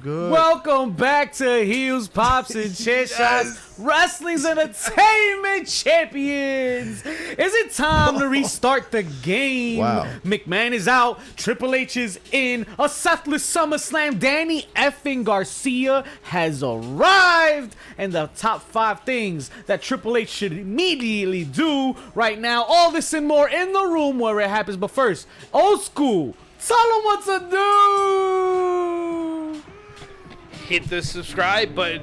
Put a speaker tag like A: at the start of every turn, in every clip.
A: Good.
B: Welcome back to Heels, Pops, and Chit Shots, Wrestling's Entertainment Champions. Is it time to restart the game?
A: Wow.
B: McMahon is out. Triple H is in. A Sethless SummerSlam. Danny effing Garcia has arrived. And the top 5 things that Triple H should immediately do right now. All this and more in the room where it happens. But first, old school. Tell them what to do.
C: Hit the subscribe button,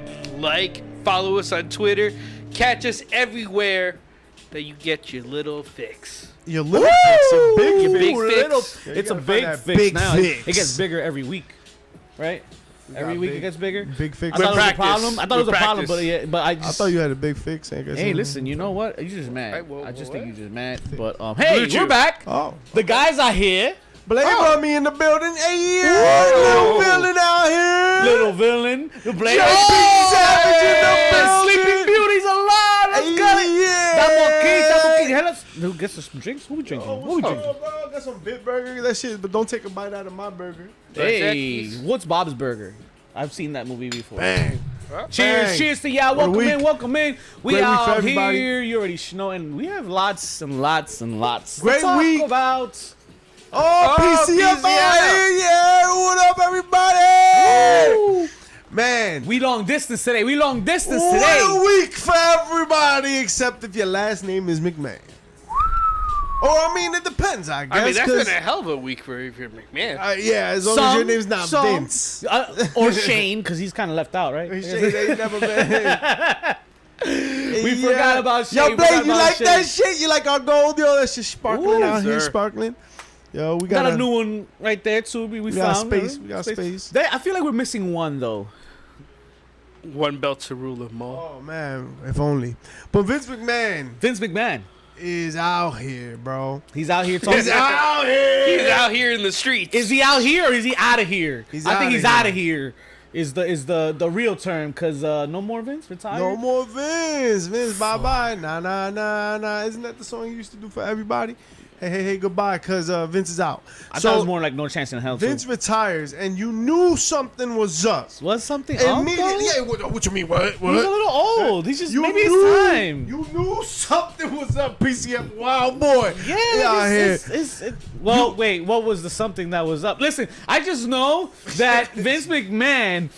C: follow us on Twitter, catch us everywhere that you get your little fix.
A: Your little fix, a big,
C: Your big
B: Little,
C: fix.
A: Yeah,
B: it's a
A: gotta
B: big
A: find that
B: fix
A: big
B: now.
A: fix.
B: It gets bigger every week, right? Every
A: got
B: week
A: big-
B: it gets bigger.
A: Big fix.
B: I thought it was a
C: practice.
B: problem. I thought it was a
C: With
B: problem,
C: practice.
B: but I
A: I
B: just.
A: thought you had a big fix. I guess.
B: Hey, listen, you know what? You just mad.
C: Right, well,
B: I just
C: what?
B: think you just mad. But hey,
C: Blue Chew.
B: we're back.
A: Oh,
B: The guys are here.
A: Blame
B: Oh.
A: on me in the building. Hey, yeah, little villain out here.
B: Little villain. The Blade.
A: Big Savage in the building.
B: Sleeping Beauty's alive. Let's
A: Hey,
B: get it.
A: yeah.
B: Double key. Hey, who gets us some drinks? Who we drinking?
A: Oh,
B: What we
A: what's
B: drinking?
A: up, bro? Got some bit burger, that shit, but don't take a bite out of my burger.
B: Hey, what's Bob's Burger? I've seen that movie before.
A: Bang.
B: Cheers,
A: Bang.
B: cheers to y'all.
A: What a
B: Welcome in,
A: week.
B: welcome in. We
A: Great week for
B: out
A: everybody.
B: here. You already know, and we have lots and lots and lots
A: Great
B: to talk
A: week.
B: about.
A: Oh, PCF out here, yeah. What up, everybody?
B: Woo.
A: Man,
B: We long distance today.
A: what a week for everybody, except if your last name is McMahon. Or, I mean, it depends, I guess.
C: I mean, that's
A: 'cause,
C: been a hell of a week for McMahon.
A: yeah, as long as your name's not Vince.
B: Or Shane, because he's kind of left out, right?
A: Shit ain't never been.
B: We forgot about Shane.
A: Yo,
B: We
A: Blake,
B: forgot
A: you
B: about
A: like that
B: Shane.
A: shit? You like our gold? Yo, that shit sparkling
B: Ooh,
A: out here,
C: sir.
A: sparkling. Yo, we
B: Got
A: got
B: a new one right there, too. We
A: got
B: found
A: space. We got space.
B: I feel like we're missing one, though.
C: One belt to rule them all.
A: Oh, man, if only. But Vince McMahon
B: Vince McMahon.
A: is out here, bro.
B: He's out here talking.
A: He's out here.
C: He's out here in the streets.
B: Is he out here or is he out of here?
A: He's
B: I think
A: outta
B: he's
A: here.
B: out of here. Is the real term? Cause no more Vince retired.
A: No more Vince. Vince, bye-bye. Nah, nah, nah, nah. Isn't that the song you used to do for everybody? Hey, hey, hey, goodbye, because Vince is out.
B: I thought it was more like No Chance in Hell.
A: Vince retires, and you knew something was up.
B: was something up,
A: Immediately,
B: though?
A: yeah, what you mean, what?
B: He's a little old. He's just
A: You
B: maybe
A: knew,
B: it's time.
A: You knew something was up, PCF. Wow, boy.
B: Yeah,
A: out here.
B: Well, wait, what was the something that was up? Listen, I just know that Vince McMahon,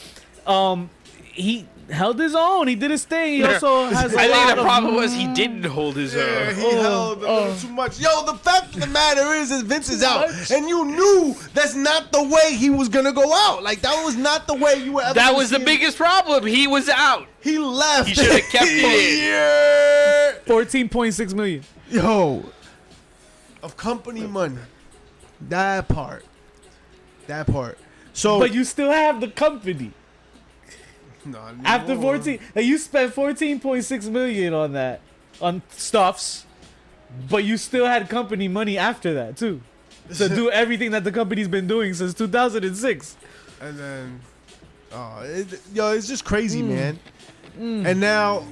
B: he held his own. He did his thing. He also has a
C: I
B: lot
C: think the
B: of-
C: problem was he didn't hold his
A: Yeah,
C: own.
A: he held a little too much. Yo, the fact of the matter is Vince is out.
B: much.
A: And you knew that's not the way he was going to go out. Like, that was not the way you were ever
C: That
A: gonna
C: was the
A: see him.
C: biggest problem. He was out.
A: He left.
C: He should've kept it in.
A: Yeah.
B: 14.6 million.
A: Yo, of company money. That part. So,
B: But you still have the company.
A: no,
B: After
A: no.
B: 14, like you spent 14.6 million on that, on stuffs, but you still had company money after that too, to do everything that the company's been doing since 2006.
A: And then, it's just crazy, man. And now,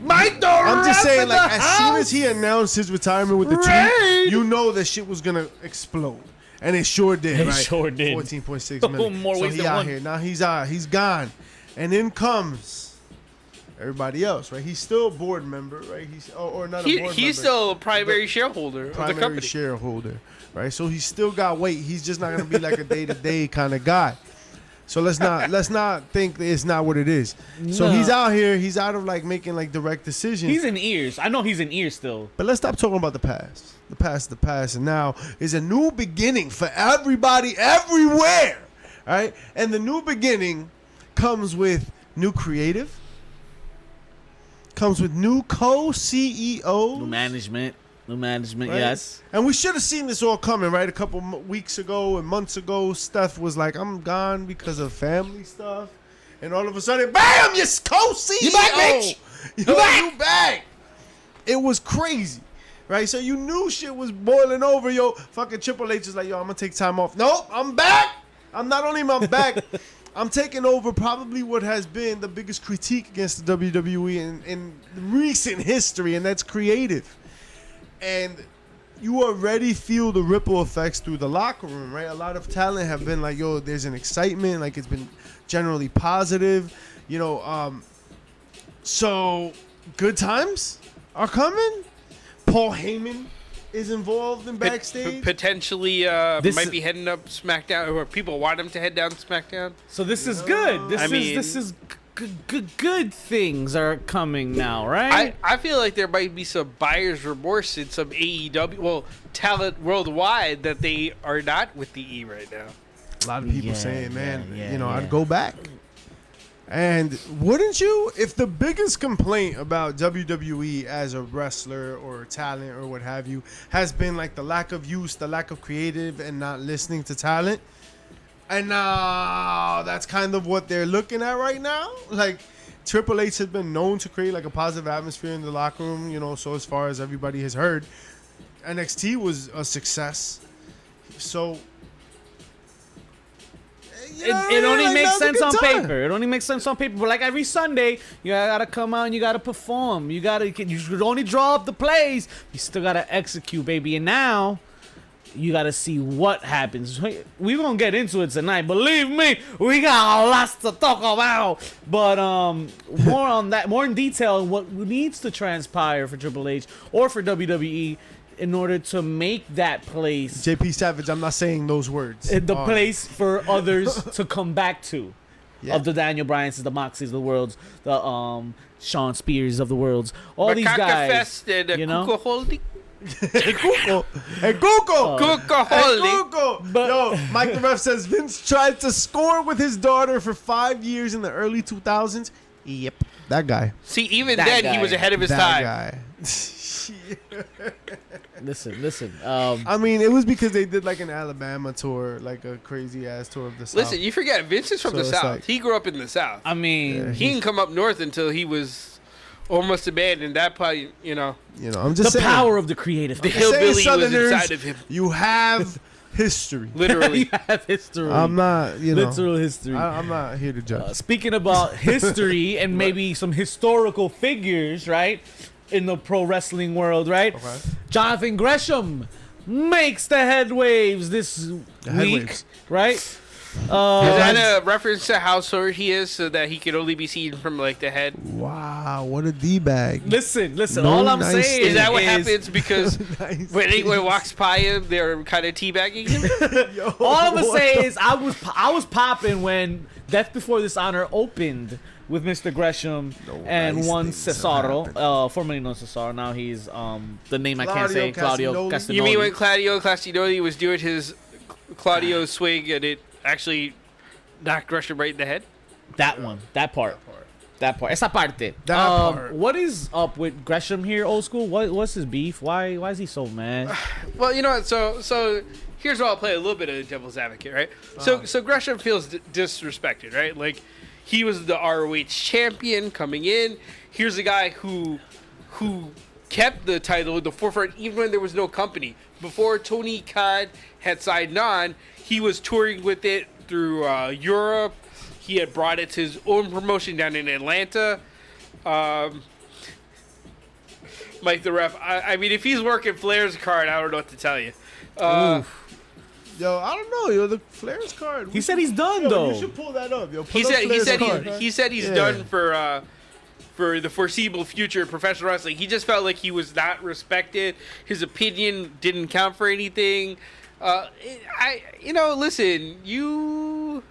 A: I'm just saying, like, as soon as he announced his retirement with the tweet, you know that shit was gonna explode. And it sure did,
B: It
A: right?
B: sure did.
A: 14.6 million.
B: More
A: So
B: ways
A: he
B: than
A: out
B: one.
A: here. Now he's out. He's gone. And then comes everybody else, right? He's still a board member, right? He's or not a board member.
C: He's still a primary shareholder of the
A: primary
C: company.
A: shareholder, right? So he's still got weight. He's just not gonna be like a day-to-day kind of guy. So let's not think that it's not what it is. So
B: No.
A: he's out here. He's out of like making like direct decisions.
B: He's in ears. I know he's in ears still.
A: But let's stop talking about the past. The past is the past, and now is a new beginning for everybody, everywhere, right? And the new beginning comes with new creative, comes with new co-CEOs.
B: New management,
A: right?
B: yes.
A: And we should have seen this all coming, right? A couple weeks ago and months ago, Steph was like, I'm gone because of family stuff. And all of a sudden, bam, you're co-CEO.
B: You back, bitch?
A: You back. It was crazy, right? So you knew shit was boiling over. Yo, fucking Triple H is like, yo, I'm going to take time off. Nope, I'm back. I'm not only am I back, I'm taking over probably what has been the biggest critique against the WWE in recent history, and that's creative. And you already feel the ripple effects through the locker room, right? A lot of talent have been like, yo, there's an excitement, like it's been generally positive, you know. So good times are coming. Paul Heyman is involved in backstage.
C: Potentially might be heading up SmackDown, or people want him to head down SmackDown.
B: So this is good. This is good things are coming now, right?
C: I feel like there might be some buyer's remorse in some AEW, talent worldwide, that they are not with the E right now.
A: A lot of people saying, man,
B: yeah.
A: I'd go back. And wouldn't you? If the biggest complaint about WWE as a wrestler or talent or what have you has been like the lack of use, the lack of creative, and not listening to talent, and now that's kind of what they're looking at right now. Like Triple H has been known to create like a positive atmosphere in the locker room, you know. So as far as everybody has heard, NXT was a success. So.
B: It only makes sense on paper. It only makes sense on paper. But like every Sunday, you gotta come out and you gotta perform. You should only draw up the plays. You still gotta execute, baby. And now you gotta see what happens. We're gonna get into it tonight. Believe me, we got lots to talk about. But more on that, more in detail, what needs to transpire for Triple H or for WWE in order to make that place
A: JP Savage, I'm not saying those words.
B: the place for others to come back to. Yeah. Of the Daniel Bryans, the Moxies of the worlds, the Sean Spears of the worlds, all these guys, you know.
A: Cuco Holding. But yo, Mike the Ref says Vince tried to score with his daughter for 5 years in the early 2000s. Yep, that guy.
C: See, even then he was ahead of his time.
A: That guy.
B: Listen.
A: I mean, it was because they did like an Alabama tour, like a crazy ass tour of the South.
C: Listen, you forget Vince is from the South. Like, he grew up in the South.
B: I mean,
C: he didn't come up north until he was almost a man, and that probably,
A: I'm just saying,
B: the power of the creative.
C: The hillbilly was inside of him.
A: You have history,
C: literally.
B: You have history.
A: I'm not,
B: literal history.
A: I'm not here to judge.
B: Speaking about history and maybe some historical figures, right? In the pro wrestling world, right? Okay. Jonathan Gresham makes the headwaves this week, right?
C: Is that a reference to how short he is so that he could only be seen from like the head?
A: Wow, what a D-bag.
B: Listen. All I'm saying
C: is that what happens because when anyone walks by him, they're kind of teabagging him?
B: All I'm going to say is I was popping when Death Before Dishonor opened with Mr. Gresham and one Cesaro, formerly known as Cesaro. Now he's the name I can't say, Claudio Castagnoli.
C: You mean when Claudio Castagnoli was doing his Claudio swing and it actually knocked Gresham right in the head?
B: That part. Esa parte. Part. What is up with Gresham here, old school? What's his beef? Why is he so mad?
C: Well, you know what? So here's where I'll play a little bit of devil's advocate, right? So Gresham feels disrespected, right? Like, he was the ROH champion coming in. Here's a guy who kept the title in the forefront even when there was no company. Before Tony Khan had signed on, he was touring with it through Europe. He had brought it to his own promotion down in Atlanta. Mike the Ref, I mean, if he's working Flair's card, I don't know what to tell you.
A: Yo, I don't know. Yo, the Flair's card.
B: He said he's done though.
A: You should pull that up. Yo,
C: he said he's done for the foreseeable future of professional wrestling. He just felt like he was not respected. His opinion didn't count for anything. Listen, you.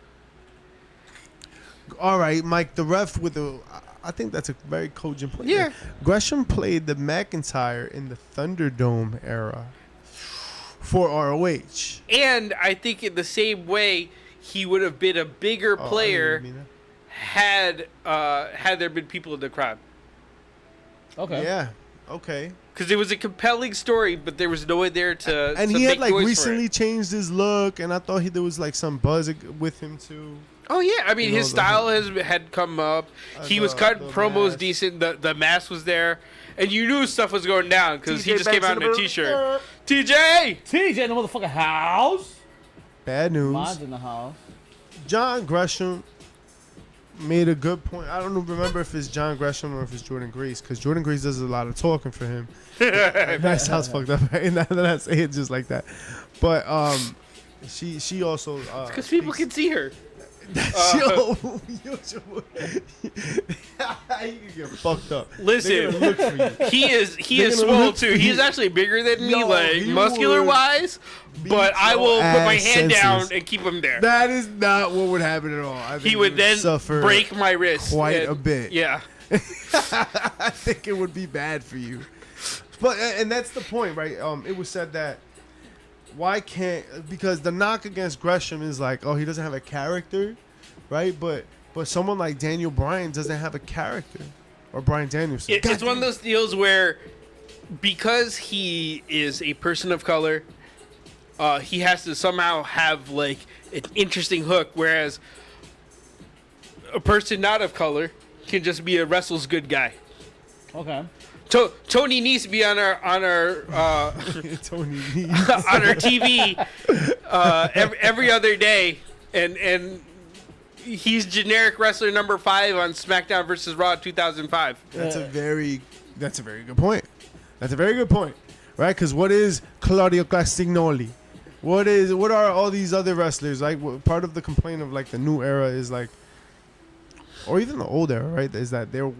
A: All right, Mike the Ref with the. I think that's a very cogent point.
C: Yeah.
A: Gresham played the McIntyre in the Thunderdome era for ROH.
C: And I think in the same way, he would have been a bigger player had there been people in the crowd.
B: Okay.
A: Yeah. Okay.
C: Because it was a compelling story, but there was no one there to.
A: And
C: to
A: he
C: make
A: had like
C: noise
A: recently changed his look, and I thought there was like some buzz with him too.
C: Oh yeah, I mean his style had come up. He was cutting promos decent. The mask was there, and you knew stuff was going down because he just came out in a t-shirt. TJ
B: in the motherfucking house.
A: Bad news.
B: Mod's in the house.
A: John Gresham made a good point. I don't remember if it's John Gresham or if it's Jordan Grace, because Jordan Grace does a lot of talking for him. That sounds fucked up, right? Now that I say it just like that. But she also
C: Because people can see her.
A: yo, you get fucked up.
C: Listen,
A: Look for you.
C: he is
A: gonna
C: swole
A: look
C: too.
A: for
C: He's
A: you.
C: actually bigger than me,
A: Yo,
C: like
A: he
C: muscular
A: would
C: wise. But I will
A: your
C: put my
A: ass
C: hand down
A: senseless.
C: and keep him there.
A: That is not what would happen at all. I think
C: He would then
A: suffer
C: break my wrist
A: quite
C: and-
A: a bit.
C: Yeah.
A: I think it would be bad for you. But and that's the point, right? It was said that why can't, because the knock against Gresham is like, oh, he doesn't have a character, right? But someone like Daniel Bryan doesn't have a character, or Bryan Danielson.
C: It's one of those deals where because he is a person of color, he has to somehow have like an interesting hook, whereas a person not of color can just be a wrestles good guy.
B: Okay.
C: Tony needs to be on our
A: Tony Nese.
C: on our TV every other day, and he's generic wrestler number 5 on SmackDown versus Raw 2005.
A: That's a very good point. That's a very good point, right? Because what is Claudio Castagnoli? What are all these other wrestlers like? Part of the complaint of like the new era is like, or even the old era, right? Is that the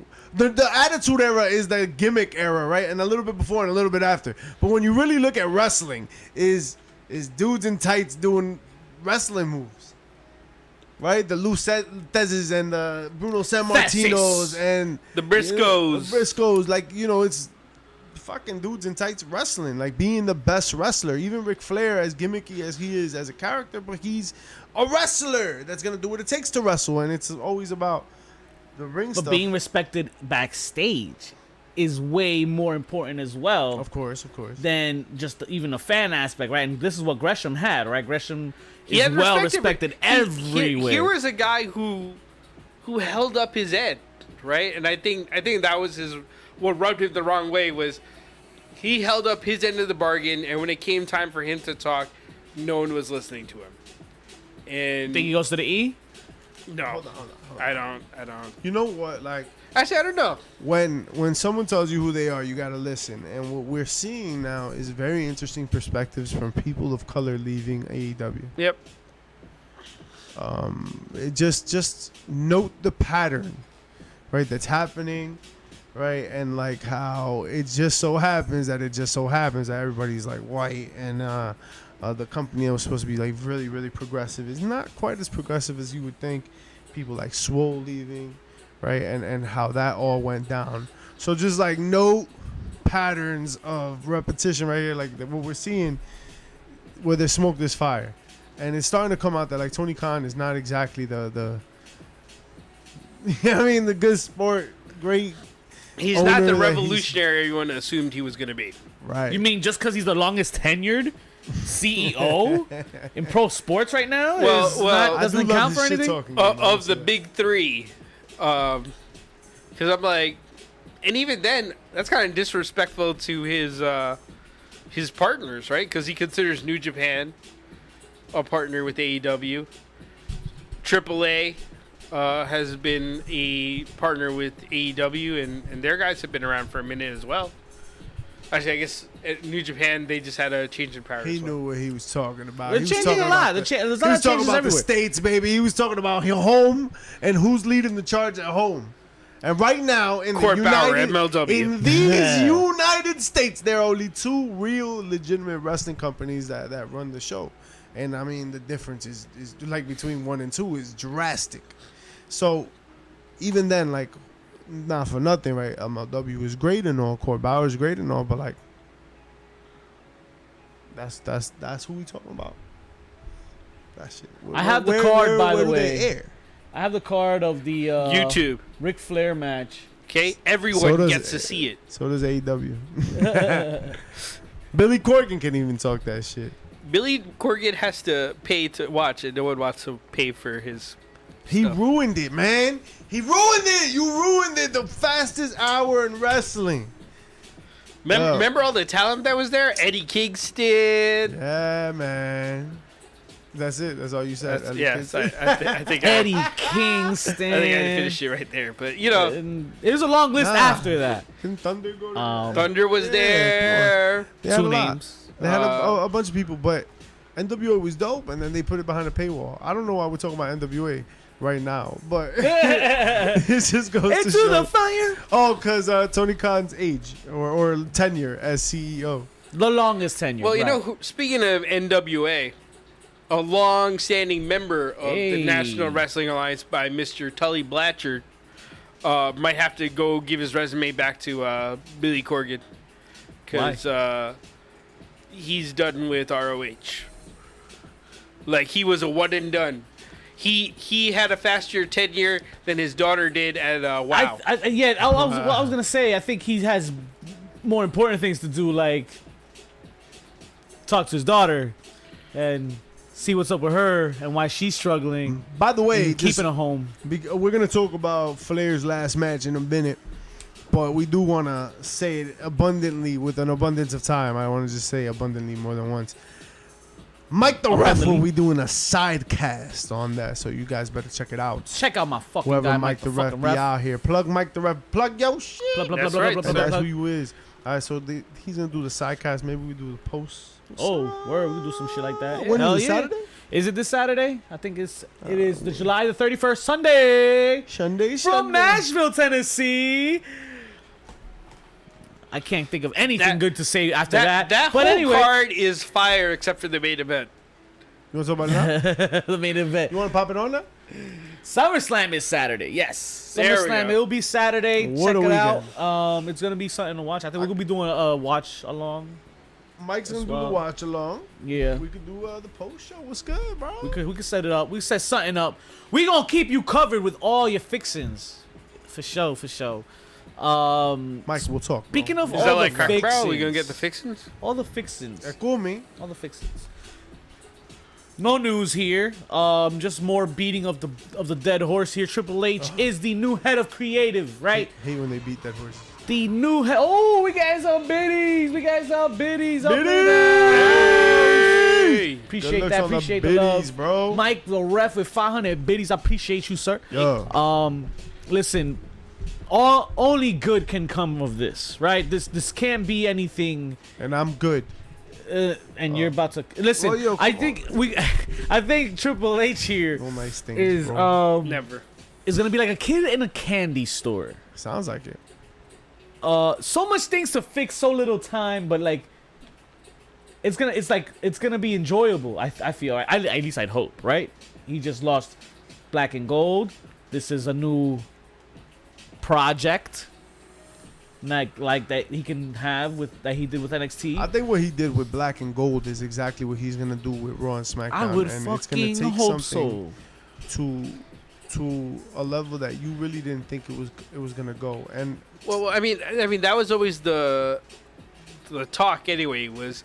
A: Attitude Era is the gimmick era, right? And a little bit before and a little bit after. But when you really look at wrestling, is dudes in tights doing wrestling moves, right? The Lucetezes and the Bruno San Martinos and
C: The Briscoes.
A: the Briscoes, like, it's fucking dudes in tights wrestling, like being the best wrestler. Even Ric Flair, as gimmicky as he is as a character, but he's a wrestler that's gonna do what it takes to wrestle, and it's always about the ring
B: But
A: stuff.
B: being respected backstage is way more important as well.
A: Of course.
B: Than just even a fan aspect, right? And this is what Gresham had, right? Gresham
C: He
B: is
C: had
B: well
C: respected,
B: respected
C: but
B: everywhere.
C: Here was a guy who held up his end, right? And I think that was what rubbed him the wrong way was he held up his end of the bargain, and when it came time for him to talk, no one was listening to him. And
B: Think he goes to the E?
C: no,
A: Hold on.
C: I don't.
A: You know what? Like
C: Actually, I don't know.
A: when someone tells you who they are, you gotta listen. And what we're seeing now is very interesting perspectives from people of color leaving AEW.
C: Yep.
A: It just note the pattern, right? That's happening, right? And like how it just so happens that everybody's like white, and the company that was supposed to be like really, really progressive is not quite as progressive as you would think. People like Swole leaving, right? And how that all went down. So just like note patterns of repetition right here, like what we're seeing, where there's smoke, there's fire. And it's starting to come out that like Tony Khan is not exactly the the good sport, great.
C: He's not
A: owner
C: the
A: that
C: revolutionary everyone assumed he was going to be.
A: Right.
B: You mean just because he's the longest tenured CEO in pro sports right now?
C: Well,
A: I
B: doesn't
A: do love
B: count for
A: this shit
B: anything?
A: talking, you know what
C: Of
A: I'm
C: the
A: saying?
C: big 3. Because I'm like, and even then, that's kind of disrespectful to his partners, right? Because he considers New Japan a partner with AEW. AAA has been a partner with AEW, and their guys have been around for a minute as well. Actually, I guess at New Japan, they just had a change in power.
A: He
C: as well.
A: knew what he was talking about.
B: They're
A: He was
B: changing
A: talking
B: a
A: about
B: lot.
A: the-
B: There's a
A: He
B: lot
A: was
B: of
A: talking
B: changes
A: about the
B: everywhere.
A: states, baby. He was talking about your home and who's leading the charge at home. And right now in
C: Court
A: the
C: Bauer,
A: United,
C: MLW.
A: in these United States, there are only 2 real legitimate wrestling companies that run the show. And I mean, the difference is like between 1 and 2 is drastic. So even then, like, not for nothing, right? MLW is great and all, Court Bauer is great and all, but like, that's who we talking about. That shit.
B: I have the card, by the
A: do they
B: way.
A: air?
B: I have the card of the
C: YouTube.
B: Ric Flair match.
C: Okay,
A: So
C: everyone
A: does-
C: gets to see it.
A: So does AEW. Billy Corgan can even talk that shit.
C: Billy Corgan has to pay to watch it. No one wants to pay for his.
A: He
C: Stuff.
A: ruined it, man. He ruined it. You ruined it. The fastest hour in wrestling. Yo.
C: Remember all the talent that was there? Eddie Kingston.
A: Yeah, man. That's it. That's all you said.
C: Yes, I think
B: Eddie
C: I
B: Kingston.
C: think I had to finish it right there. But you know,
B: And it was a long list
A: Nah.
B: after that.
A: Can Thunder go to
C: Thunder was there.
A: They had
B: Two
A: a lot.
B: names.
A: They had a bunch of people, but NWA was dope, and then they put it behind a paywall. I don't know why we're talking about NWA right now, but it just goes to
B: Into
A: show.
B: the fire.
A: Oh, because Tony Khan's age or tenure as CEO.
B: The longest tenure.
C: Well, you
B: right.
C: know, speaking of NWA, a long-standing member of the
B: Hey.
C: National Wrestling Alliance by Mr. Tully Blatchard might have to go give his resume back to Billy Corgan because he's done with ROH. Like, he was a one and done. He had a faster tenure than his daughter did at WoW.
B: I was gonna say I think he has more important things to do, like talk to his daughter and see what's up with her and why she's struggling.
A: By the way,
B: and keeping a home.
A: we're gonna talk about Flair's last match in a minute, but we do want to say it abundantly with an abundance of time. I want to just say abundantly more than once. Mike the Ref will
B: Abundantly.
A: be doing a side cast on that, so you guys better check it out.
B: Check out my fucking
A: Whoever
B: guy,
A: Mike the Ref
B: fucking
A: be out here. Plug Mike the Ref. Plug your shit.
B: Blah, blah, blah,
C: That's
B: blah,
C: right.
B: blah, blah,
A: And
B: blah,
A: that's
B: blah.
A: who you is. All right, so he's gonna do the side cast. Maybe we do the post.
B: Oh, word, we do some shit like that.
A: When
B: Hell
A: is it,
B: yeah.
A: Saturday?
B: Is it this Saturday? I think it is the July the 31st, Sunday.
A: Sunday.
B: From Nashville, Tennessee. I can't think of anything good to say after that.
C: That
B: but
C: whole
B: anyway,
C: card is fire except for the main event.
A: You want to talk about it now?
B: the main event.
A: You want to pop it on now?
B: SummerSlam is Saturday. Yes,
C: There we
B: SummerSlam.
C: go.
B: It'll be Saturday.
A: What
B: Check
A: a
B: it out. It's gonna be something to watch. I think we're gonna be doing a watch along.
A: Mike's gonna
B: As
A: do
B: well.
A: the watch along.
B: Yeah,
A: We could do the post show. What's good, bro?
B: we could set it up. We set something up. We gonna keep you covered with all your fixins, for sure, for sure.
A: Mike, we'll talk.
B: Speaking of
C: Is
B: all
C: that
B: the
C: like Cracker
B: fixins,
C: Barrel? We gonna get the fixins?
B: all the fixins,
A: cool me.
B: all the fixins. No news here. Just more beating of the dead horse here. Triple H is the new head of creative, right?
A: Hate when they beat that horse.
B: The new head. Oh, we got some biddies. We got some biddies. Up in
A: Biddies!
B: there.
C: Hey!
B: Appreciate
A: Good looks
B: that.
A: on the
B: Appreciate the
A: biddies,
B: love,
A: bro.
B: Mike the Ref with 500 biddies. I appreciate you, sir.
A: Yo.
B: Listen, only good can come of this, right? This can't be anything.
A: And I'm good.
B: And you're about to listen.
A: Well, yo,
B: I
A: come
B: think I think Triple H here
A: No nice things,
B: is
A: bro.
C: Never.
B: is gonna be like a kid in a candy store.
A: Sounds like it.
B: So much things to fix, so little time, but like it's gonna be enjoyable. I feel at least I'd hope, right? He just lost Black and Gold. This is a new project like that he can have with that he did with NXT.
A: I think what he did with Black and Gold is exactly what he's gonna do with Raw and SmackDown.
B: I would
A: and
B: fucking
A: it's gonna take
B: hope
A: something
B: so.
A: to a level that you really didn't think it was gonna go. And
C: Well, I mean, that was always the talk anyway. Was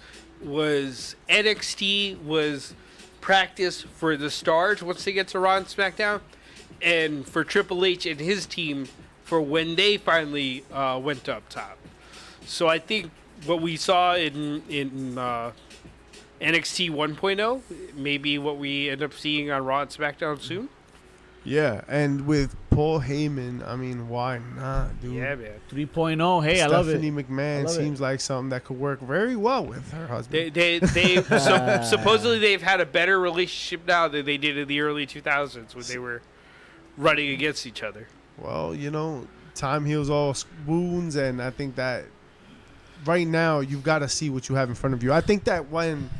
C: NXT was practice for the stars once they get to Raw and SmackDown, and for Triple H and his team for when they finally went up top. So I think what we saw in NXT 1.0 maybe what we end up seeing on Raw and SmackDown soon.
A: yeah, and with Paul Heyman, I mean, why not, dude?
C: Yeah, man.
B: 3.0. Hey, I love it.
A: Stephanie McMahon
B: love it.
A: seems like something that could work very well with her husband.
C: Supposedly they've had a better relationship now than they did in the early 2000s when they were running against each other.
A: Well, time heals all wounds, and I think that right now you've got to see what you have in front of you. I think that when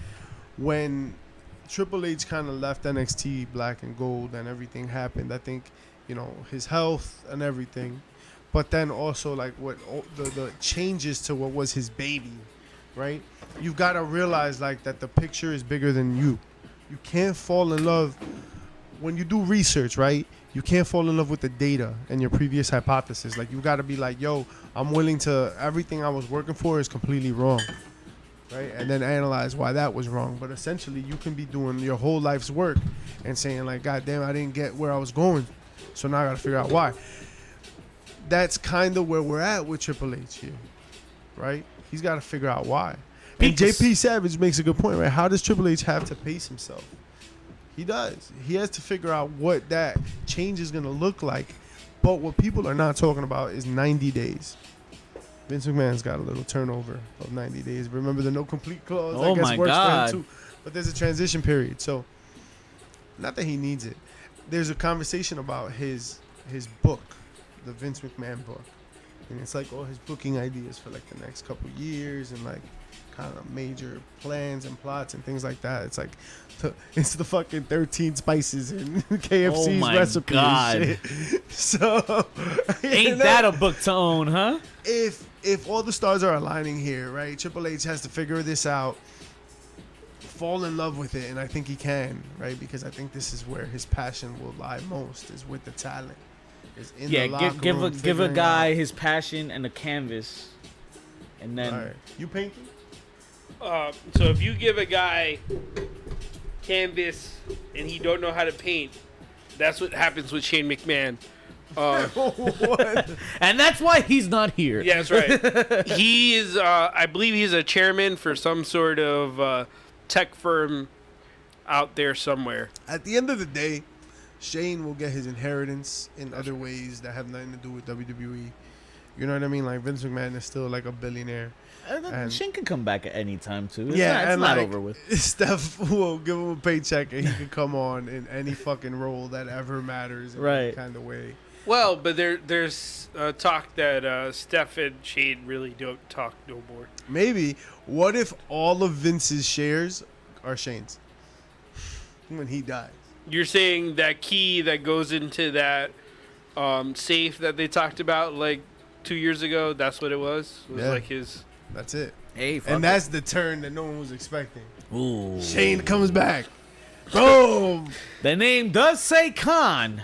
A: Triple H kind of left NXT Black and Gold and everything happened, I think, his health and everything, but then also like what the changes to what was his baby, right? You've got to realize like that the picture is bigger than you. You can't fall in love when you do research, right? You can't fall in love with the data and your previous hypothesis. Like, you got to be like, yo, I'm willing to, everything I was working for is completely wrong, right? And then analyze why that was wrong. But essentially, you can be doing your whole life's work and saying, like, God damn, I didn't get where I was going, so now I got to figure out why. That's kind of where we're at with Triple H here, right? He's got to figure out why. And
B: Because-
A: JP Savage makes a good point, right? How does Triple H have to pace himself? He does. He has to figure out what that change is going to look like. But what people are not talking about is 90 days. Vince McMahon's got a little turnover of 90 days. Remember the no complete clause?
B: Oh,
A: I guess
B: my
A: works
B: God.
A: for him too. But there's a transition period. So, not that he needs it. There's a conversation about his book, the Vince McMahon book. And it's like all his booking ideas for like the next couple years and like kind of major plans and plots and things like that. It's like it's the fucking 13 spices in KFC's
B: Oh my
A: recipe
B: God.
A: and shit. So
B: Ain't that a book to own, huh?
A: if all the stars are aligning here, right? Triple H has to figure this out, fall in love with it, and I think he can, right? Because I think this is where his passion will lie most, is with the talent. Is in the
B: Yeah,
A: locker
B: give
A: room
B: a
A: figuring
B: guy
A: out.
B: his passion and a canvas, and then
A: All right. You painting?
C: So if you give a guy canvas and he don't know how to paint, that's what happens with Shane McMahon.
A: What?
B: and that's why he's not here.
C: Yeah, that's right. He is, I believe he's a chairman for some sort of tech firm out there somewhere.
A: At the end of the day, Shane will get his inheritance in other ways that have nothing to do with WWE. You know what I mean? Like Vince McMahon is still like a billionaire. And-
B: Shane can come back at any time too. It's
A: Yeah,
B: not, it's
A: and
B: not
A: like,
B: over with.
A: Steph will give him a paycheck and he can come on in any fucking role that ever matters in any
B: Right.
A: kind of way.
C: Well, but there's talk that Steph and Shane really don't talk no more.
A: Maybe. What if all of Vince's shares are Shane's when he dies?
C: You're saying that key that goes into that safe that they talked about like 2 years ago, that's what it was? Was
A: Yeah.
C: like his...
A: That's it.
B: Hey, fuck
A: And that's the turn that no one was expecting.
B: Ooh.
A: Shane comes back. Boom.
B: The name does say Khan,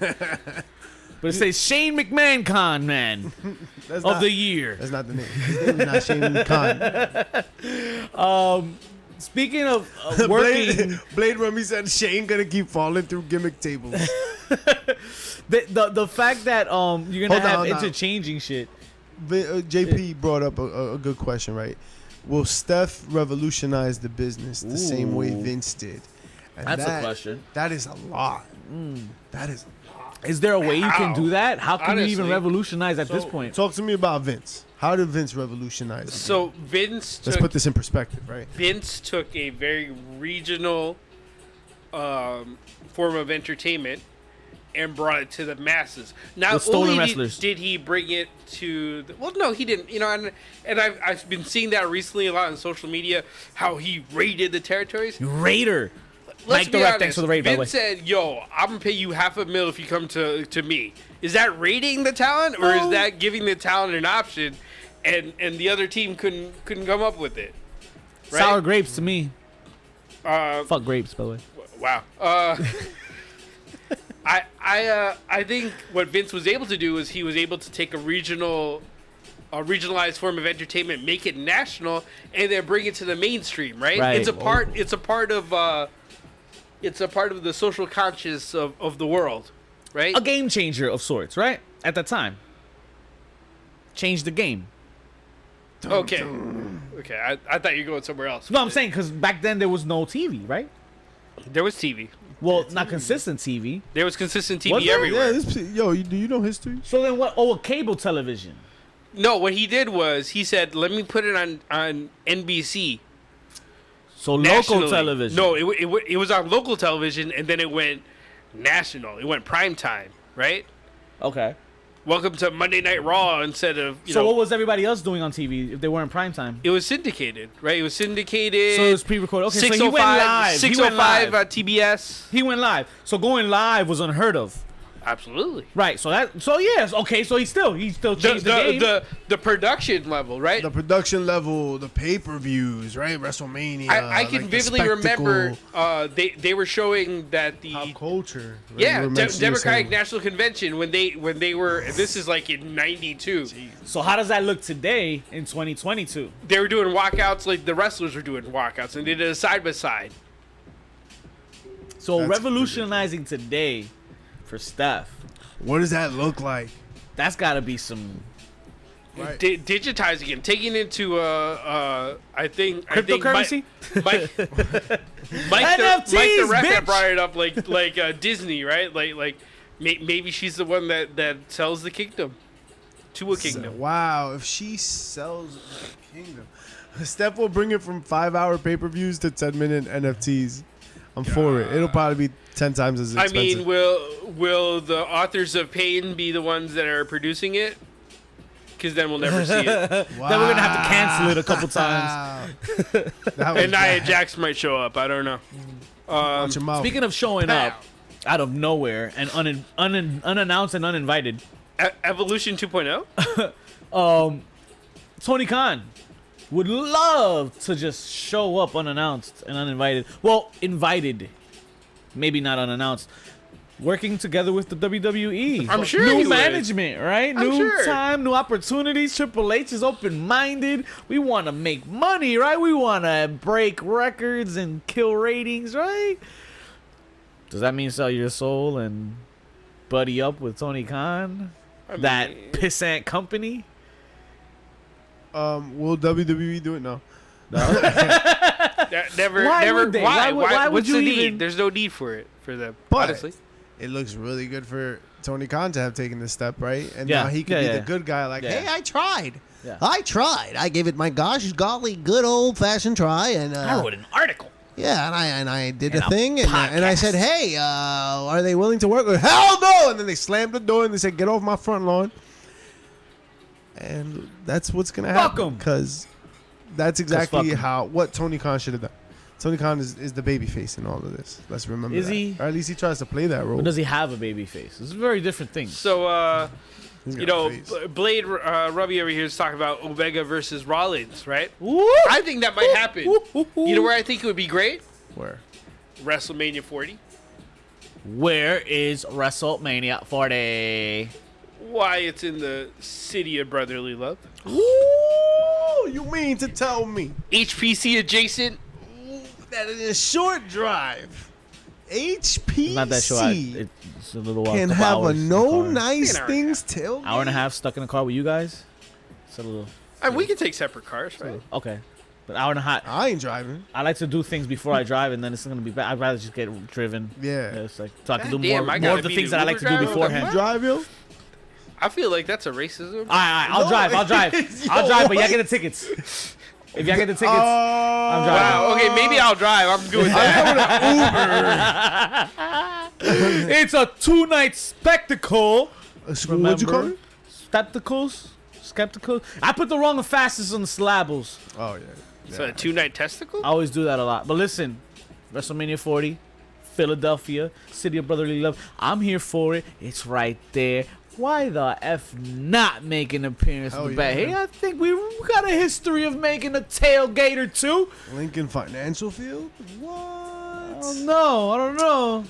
B: but it says Shane McMahon Khan Man
A: That's
B: of
A: not,
B: the year.
A: That's not the name. His name is not Shane Khan.
B: Speaking of working,
A: Blade Rummy said Shane gonna keep falling through gimmick tables.
B: the fact that you're gonna
A: Hold on,
B: have
A: hold on.
B: interchanging shit.
A: JP brought up a good question, right? Will Steph revolutionize the business the same way
B: Ooh.
A: Vince did? And
B: That's a
A: that-
B: question.
A: That is a lot. That is.
B: Is there a way you can
C: How?
B: do that? How can you even
C: Honestly.
B: revolutionize at this
A: So,
B: point?
A: Talk to me about Vince. How did Vince revolutionize? the
C: So
A: game?
C: Vince
A: let's
C: took,
A: put this in perspective, right?
C: Vince took a very regional form of entertainment and brought it to the masses. Not
B: With stolen
C: only
B: wrestlers.
C: did he bring it to the, well, no, he didn't. You know, and I've been seeing that recently a lot on social media, how he raided the territories.
B: Raider.
C: Let's
B: Mike
C: be
B: the Ref,
C: honest.
B: thanks for the raid, by the way.
C: Vince said, "Yo, I'm gonna pay you $500,000 if you come to me." Is that raiding the talent, or
B: No.
C: is that giving the talent an option, and the other team couldn't come up with it? Right?
B: Sour grapes to me.
C: Uh,
B: Fuck grapes, by the way.
C: wow. I think what Vince was able to do is he was able to take a regionalized form of entertainment, make it national, and then bring it to the mainstream. Right?
B: Right.
C: It's a part of the social conscious of the world. Right?
B: A game changer of sorts, right? At that time. Changed the game.
C: Okay. Okay. I thought you were going somewhere else.
B: No, I'm saying because back then there was no TV, right?
C: There was TV.
B: Well, not consistent TV.
C: There was consistent
B: Was
C: TV
B: there?
C: everywhere.
A: Yeah, do you know history?
B: So then what? Oh, a cable television.
C: No, what he did was he said, "Let me put it on NBC."
B: So
C: Nationally.
B: local television.
C: No, it was on local television, and then it went national. It went prime time, right?
B: Okay.
C: Welcome to Monday Night Raw instead of
B: So what was everybody else doing on TV if they weren't prime time?
C: it was syndicated, right? It was syndicated.
B: So it was pre-recorded. Okay, so he went
C: 605
B: live. He went
C: 605
B: live.
C: TBS.
B: He went live. So going live was unheard of.
C: Absolutely.
B: Right. So yes. Okay. So he still changed the game.
C: The production level, right?
A: The production level, the pay-per-views, right? WrestleMania.
C: I can
A: like the
C: vividly remember
A: spectacle,
C: they were showing that the
A: pop culture. right?
C: yeah
A: You were mentioning
C: Democratic
A: some-
C: National Convention when they were, this is like in '92.
B: So how does that look today in 2022?
C: They were doing walkouts like the wrestlers were doing walkouts, and they did a side by side.
B: So
A: That's
B: revolutionizing today for Steph.
A: What does that look like?
B: That's got to be some
A: Right.
C: digitizing it, taking it to I think
B: Cryptocurrency?
C: Mike the
B: NFTs,
C: ref that
B: bitch!
C: brought it up, like Disney, right? Like maybe she's the one that sells the kingdom to a kingdom.
A: Wow, if she sells the kingdom, Steph will bring it from 5-hour pay-per-views to 10-minute NFTs. I'm for it. It'll probably be 10 times as
C: I
A: expensive.
C: mean, will the authors of Pain be the ones that are producing it? Because then we'll never see it.
B: Then we're gonna have to cancel it a couple times.
A: That
C: And Nia Jax might show up. I don't know.
A: Watch your mouth.
B: Speaking of showing up out of nowhere and unannounced and uninvited,
C: Evolution 2.0?
B: Tony Khan would love to just show up unannounced and uninvited. Well, invited, maybe not unannounced. Working together with the WWE.
C: I'm sure
B: new
C: he would.
B: management, right?
C: I'm
B: New
C: sure.
B: time, new opportunities. Triple H is open-minded. We want to make money, right? We want to break records and kill ratings, right? Does that mean sell your soul and buddy up with Tony Khan?
C: I mean,
B: That pissant company?
A: Will WWE do it? No.
C: Never.
B: Why
C: Never.
B: would they?
C: Why?
B: Why would
C: What's
B: you
C: the need?
B: even-
C: There's no need for it for them.
A: But
C: Honestly.
A: it looks really good for Tony Khan to have taken this step, right? And
B: Yeah.
A: now he can
B: Yeah,
A: be
B: yeah.
A: the good guy. Like,
B: Yeah.
A: hey, I tried.
B: Yeah.
A: I tried. I gave it my gosh golly good old fashioned try, and
B: I wrote an article.
A: yeah, and I did
B: And
A: a
B: a
A: thing, and I said,
B: podcast.
A: hey, are they willing to work? Hell no! And then they slammed the door and they said, get off my front lawn. And that's what's gonna
B: Fuck
A: happen
B: 'em.
A: because that's
B: fuck
A: exactly
B: 'em.
A: what Tony Khan should have done. Tony Khan is the baby face in all of this. Let's remember
B: Is
A: that.
B: he?
A: Or at least he tries to play that role.
B: Or does he have a baby face? It's a very different thing.
C: So,
A: He's
C: you
A: got
C: know,
A: a face.
C: Blade Robbie over here is talking about Omega versus Rollins, right?
B: Woo!
C: I think that might happen. You know where I think it would be great?
A: Where?
C: WrestleMania 40.
B: Where is WrestleMania 40?
C: Why it's in the city of brotherly love.
A: Ooh, you mean to tell me
C: HPC adjacent.
A: that in a short drive, HPC
B: Not that short. It's a little while.
A: can
B: couple
A: have a
B: hours in the
A: no
B: car.
A: nice
C: An hour and a
A: things tailgate?
B: Hour and a half stuck in the car with you guys. It's a little.
C: And we can take separate cars, right?
B: Okay. But hour and a half.
A: I ain't driving.
B: I like to do things before I drive, and then it's gonna be bad. I'd rather just get driven.
A: Yeah.
B: It's like so I can do
C: God damn, I
B: more
C: gotta
B: of the
C: be
B: things
C: the
B: that I like to
C: Uber
B: do
C: driver?
B: beforehand.
A: You drive, yo?
C: I feel like that's a racism.
B: All right, I'll
A: No,
B: drive. I'll drive. I'll
A: yo,
B: drive, but y'all
A: what?
B: get the tickets. If y'all get the tickets,
A: I'm
B: driving.
C: Wow. Okay, maybe I'll drive. I'm good with that.
B: it's a 2-night spectacle.
A: What'd you call it?
B: Skepticals. I put the wrong and fastest on the syllables.
A: Oh, yeah.
C: So a 2-night testicle?
B: I always do that a lot. But listen, WrestleMania 40, Philadelphia, City of Brotherly Love. I'm here for it. It's right there. Why the F not make an appearance
A: Hell
B: in the back?
A: yeah.
B: Hey, I think we got a history of making a tailgate or two.
A: Lincoln Financial Field?
B: I
A: What?
B: don't know. I don't know.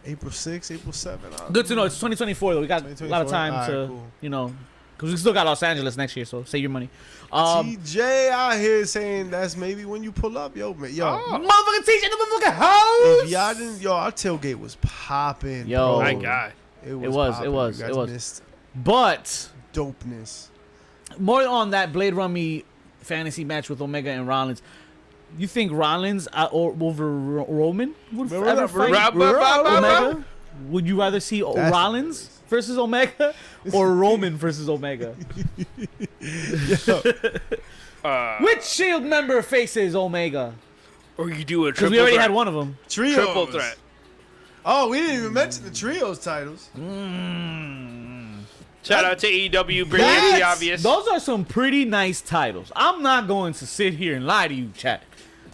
A: April 6th, April 7th.
B: Good to know. It's 2024, though. We got a lot of
A: 2024?
B: time
A: Alright,
B: to,
A: cool.
B: you know, because we still got Los Angeles next year, so save your money. Um,
A: TJ out here saying that's maybe when you pull up, yo, man, yo.
B: Motherfucking teacher, motherfucking hoes.
A: If y'all didn't, yo, our tailgate was popping.
B: Yo.
A: bro.
C: My God.
A: It
B: was,
A: popping.
B: it was,
A: You guys
B: it was.
A: missed
B: But
A: dopeness.
B: more on that Blade Rummy fantasy match with Omega and Rollins. You think Rollins or over Roman would ever fight Omega? Would you rather see
A: That's
B: Rollins versus Omega or Roman versus Omega? Which Shield member faces Omega?
C: Or you do a
B: Because
C: triple
B: we already
C: threat.
B: had one of them.
A: Trios.
C: Triple threat.
A: Oh, we didn't even mention the trios titles.
C: Shout out to AEW, bringing in the
A: That's-
C: obvious.
B: Those are some pretty nice titles. I'm not going to sit here and lie to you, chat.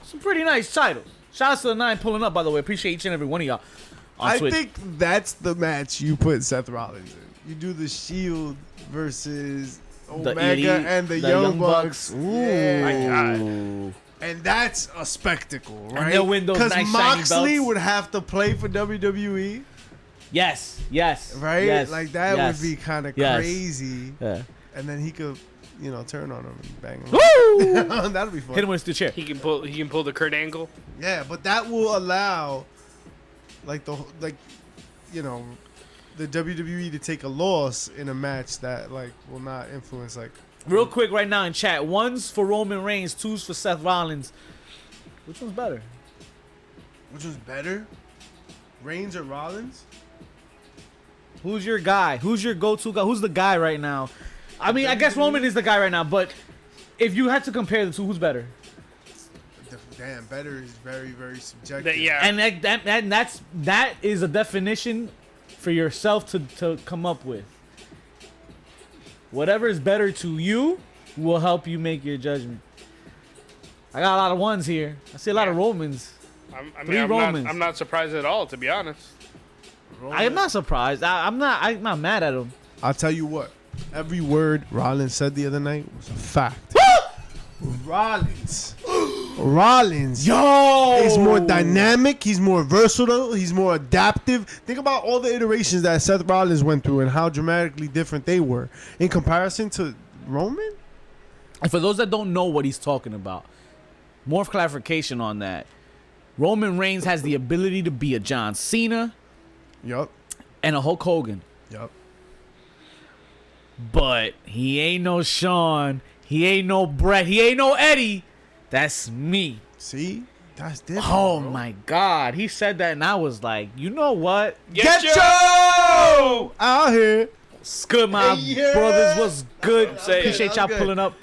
B: Some pretty nice titles. Shout out to the 9 pulling up, by the way. Appreciate each and every one of y'all on
A: I
B: Twitch.
A: think that's the match you put Seth Rollins in. You do the Shield versus
B: The
A: Omega
B: Elite,
A: and the Young Bucks.
B: Ooh.
A: Yeah.
C: My God.
A: And that's a spectacle, right?
B: they'll win those nice shiny
A: Moxley
B: belts.
A: would have to play for WWE,
B: Yes, yes.
A: right?
B: Yes,
A: Like that
B: yes,
A: would be kind of
B: yes.
A: crazy.
B: Yeah.
A: And then he could, turn on him and bang him.
B: Woo!
A: That'd be fun.
B: Hit him with the chair.
C: He can pull the Kurt Angle.
A: Yeah, but that will allow, the WWE to take a loss in a match that will not influence
B: Real quick right now in chat. 1's for Roman Reigns, 2's for Seth Rollins. Which one's better?
A: Which one's better? Reigns or Rollins?
B: Who's your guy? Who's your go-to guy? Who's the guy right now? I mean, I guess Roman is the guy right now, but if you had to compare the two, who's better?
A: Damn, better is very, very subjective.
C: Yeah.
B: And that is a definition for yourself to come up with. Whatever is better to you will help you make your judgment. I got a lot of 1s here. I see a lot of Romans.
C: I'm not surprised at all, to be honest.
B: I am not surprised. I'm not mad at him.
A: I'll tell you what. Every word Rollins said the other night was a fact. Rollins,
B: Yo,
A: is more dynamic. He's more versatile. He's more adaptive. Think about all the iterations that Seth Rollins went through and how dramatically different they were in comparison to Roman.
B: And for those that don't know what he's talking about, more clarification on that. Roman Reigns has the ability to be a John Cena
A: Yup.
B: and a Hulk Hogan.
A: Yup.
B: But he ain't no Shawn. He ain't no Bret. He ain't no Eddie. That's me.
A: See? That's different.
B: Oh
A: bro.
B: my God. He said that and I was like, you know what?
A: Get yo out here.
B: What's good, my
A: Yeah.
B: brothers? What's good?
C: saying.
B: Appreciate y'all
A: Good.
B: pulling up.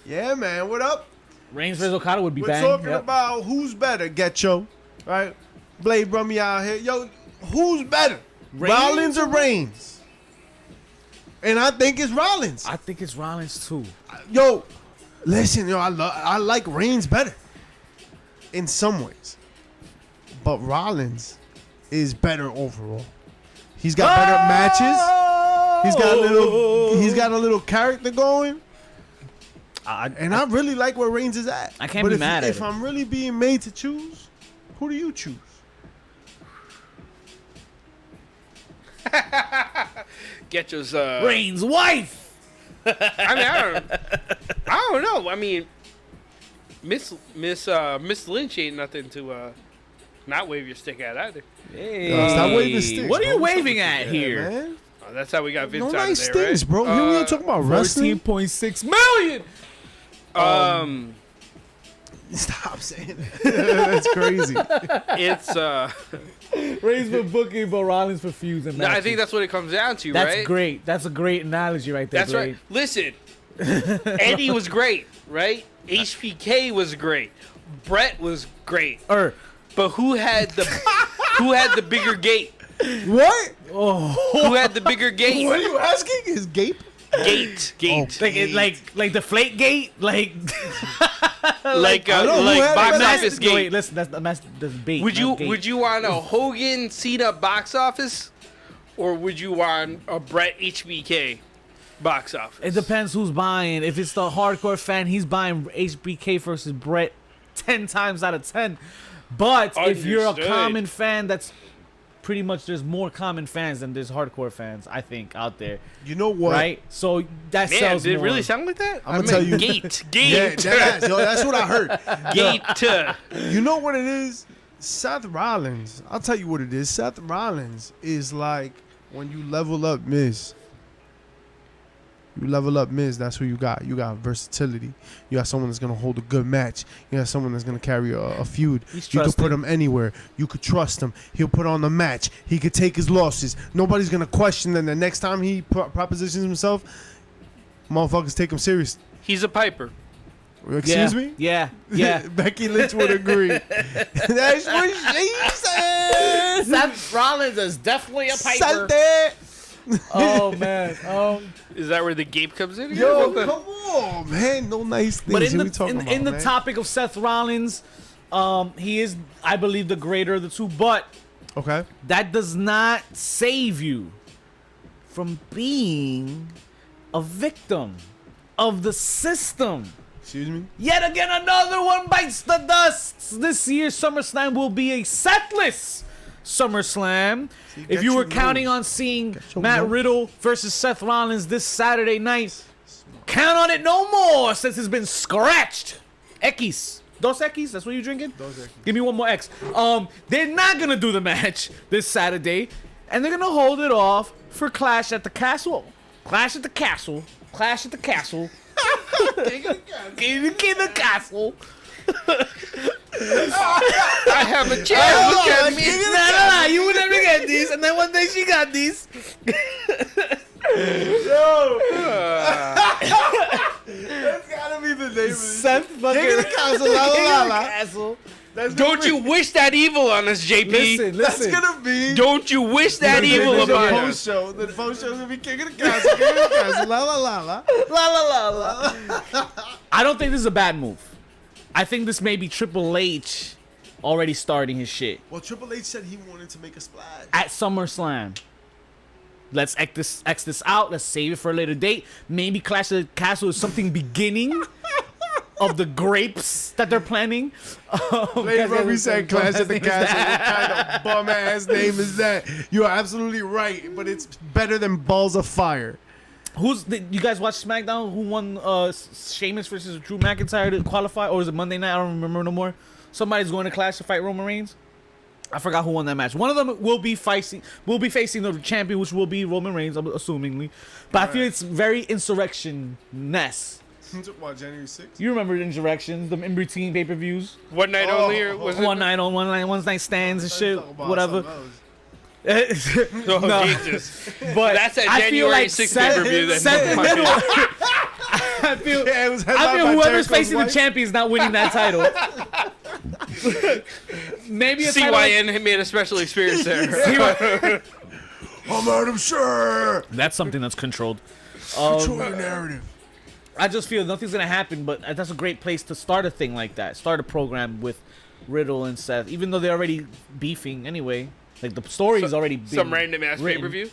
A: Yeah, man. What up?
B: Reigns vs. Okada would be
A: We're
B: bang.
A: talking
B: Yep.
A: about who's better. Get yo. Right? Blade Rummy out here. Yo, who's better?
B: Reigns
A: Rollins or Reigns? And I think it's Rollins.
B: I think it's Rollins too.
A: Yo, listen, yo, I like Reigns better in some ways, but Rollins is better overall. He's got better matches. He's got a little character going, and I really like where Reigns is at.
B: I can't
A: but
B: be
A: if,
B: mad at
A: if
B: it.
A: I'm really being made to choose, who do you choose?
C: Get yours.
B: Reigns' wife.
C: I don't know. I mean, Miss Lynch ain't nothing to not wave your stick at either.
B: Hey.
A: Stop waving sticks.
B: What are you
A: bro. What's up
B: waving
A: with
B: at
A: you?
B: here?
A: Yeah, man.
C: Oh, that's how we got Vince
A: No
C: out
A: nice
C: of there,
A: things,
C: right?
A: bro. Here we ain't talking about wrestling.
B: 14.6 million.
A: Stop saying that. That's crazy.
C: It's
B: Reigns for booking, but Rollins for feuds and
C: no, I
B: matches.
C: think that's what it comes down to,
B: That's
C: right?
B: great. That's a great analogy right there.
C: That's right. Listen, Eddie was great, right? HBK was great. Brett was great. But who had the bigger gate?
A: What?
C: Who had the bigger gate?
A: What are you asking? Is Gape?
C: Gate.
B: like deflate gate, like
C: Like
A: I know who had
C: box
A: it.
C: office
B: No, wait,
C: gate.
B: listen, that's bait.
C: Would
B: not gate.
C: you want a Hogan Cena box office, or would you want a Brett HBK box office?
B: It depends who's buying. If it's the hardcore fan, he's buying HBK versus Brett 10 times out of 10. But if you're a
C: Understood.
B: common fan, that's pretty much, there's more common fans than there's hardcore fans, I think, out there.
A: You know what?
B: Right? So that
C: Man,
B: sells
C: did it
B: more.
C: really sound like that?
A: I'ma tell you-
C: Gate.
A: Yeah, that's what I heard.
C: Gate.
A: You know what it is? Seth Rollins. I'll tell you what it is. Seth Rollins is like when you level up Miz. You level up Miz, that's who you got. You got versatility. You got someone that's going to hold a good match. You got someone that's going to carry a feud.
B: He's
A: You could
B: trusted.
A: put him anywhere. You could trust him. He'll put on the match. He could take his losses. Nobody's going to question them. The next time he propositions himself, motherfuckers take him serious.
C: He's a piper.
A: Excuse me?
B: Yeah, yeah.
A: Becky Lynch would agree. That's what she said.
B: Seth Rollins is definitely a
A: Salte.
B: Oh, man.
C: Is that where the gape comes in?
A: Yo, come on, man. No nice things.
B: But
A: Here we talking
B: in the
A: about, man.
B: topic of Seth Rollins, he is, I believe, the greater of the two. But
A: Okay.
B: that does not save you from being a victim of the system.
A: Excuse me?
B: Yet again, another one bites the dust. This year's SummerSlam will be a setless SummerSlam.
A: See,
B: If
A: get
B: you were
A: your
B: counting
A: moves.
B: on seeing
A: Get your
B: Matt
A: moves.
B: Riddle versus Seth Rollins this Saturday night, count on it no more since it's been scratched. X. Dos X? That's what you're drinking?
A: Dos X.
B: Give me one more X. They're not going to do the match this Saturday, and they're going to hold it off for Clash at the Castle. Clash at the Castle. Clash at the Castle. King of the castle.
C: I have a chance. Look at me.
B: Nah, you would never get these. And then one day she got these.
A: Yo, that's gotta be the name of this.
B: Seth fucking
A: King of the Castle, la la
B: King
A: la
B: of the
A: la.
B: Castle.
A: That's
C: Don't
A: gonna
C: you wish that evil on us, JP?
B: Listen.
A: That's gonna be.
C: Don't you wish that evil
A: the
C: upon us?
A: post show. The post show's gonna be King of the Castle. King of the Castle. La la la la.
B: La la la la. I don't think this is a bad move. I think this may be Triple H already starting his shit
A: Well, Triple H said he wanted to make a splash.
B: at SummerSlam. Let's X this out. Let's save it for a later date. Maybe Clash of the Castle is something beginning of the grapes that they're planning.
A: Lady Ruby said Clash of the Castle. What kind of bum ass name is that? You are absolutely right, but it's better than Balls of Fire.
B: You guys watch SmackDown? Who won Sheamus versus Drew McIntyre to qualify? Or is it Monday night? I don't remember no more. Somebody's going to Clash to fight Roman Reigns. I forgot who won that match. One of them will be facing the champion, which will be Roman Reigns, assumingly. But I feel it's very insurrection-ness.
A: What, January 6th?
B: You remember Insurrections, the in-between pay-per-views?
C: One night only, or was it?
B: One night stands and shit, whatever.
C: Oh,
B: No.
C: Jesus.
B: But
C: That's that
B: I feel
C: January
B: like
C: 6th
B: Seth-
C: pay-per-view. That's
B: Seth- I feel
A: Yeah, it was headlined by
B: whoever's
A: Jericho's
B: facing the
A: wife.
B: champion is not winning that title. Maybe a title like-
C: CYN made a special experience there.
A: I'm Adam Sure.
B: That's something that's controlled.
A: Control your narrative.
B: I just feel nothing's gonna happen, but that's a great place to start a thing like that. Start a program with Riddle and Seth, even though they're already beefing anyway. Like the story is already
C: Some
B: been
C: random ass
B: written.
C: pay-per-view.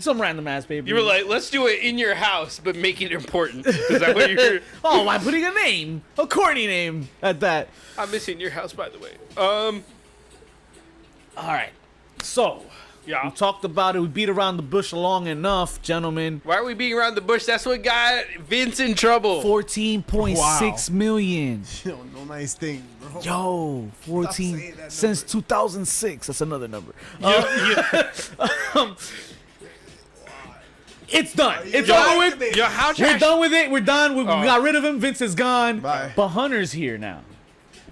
B: Some random ass paper.
C: You were like, let's do it in your house, but make it important. Is that what you're...
B: oh, I'm putting a name, a corny name at that.
C: I'm missing your house, by the way.
B: All right, so
C: Yeah.
B: we talked about it. We beat around the bush long enough, gentlemen.
C: Why are we beating around the bush? That's what got Vince in trouble.
B: 14.6 million.
A: Yo, no nice thing, bro.
B: Yo, 14
A: saying that
B: since
A: number.
B: 2006. That's another number. It's done. It's over with.
C: Yo, how
B: We're
C: trash...
B: done with it. We're done. We
C: Oh.
B: got rid of him. Vince is gone.
A: Bye.
B: But Hunter's here now.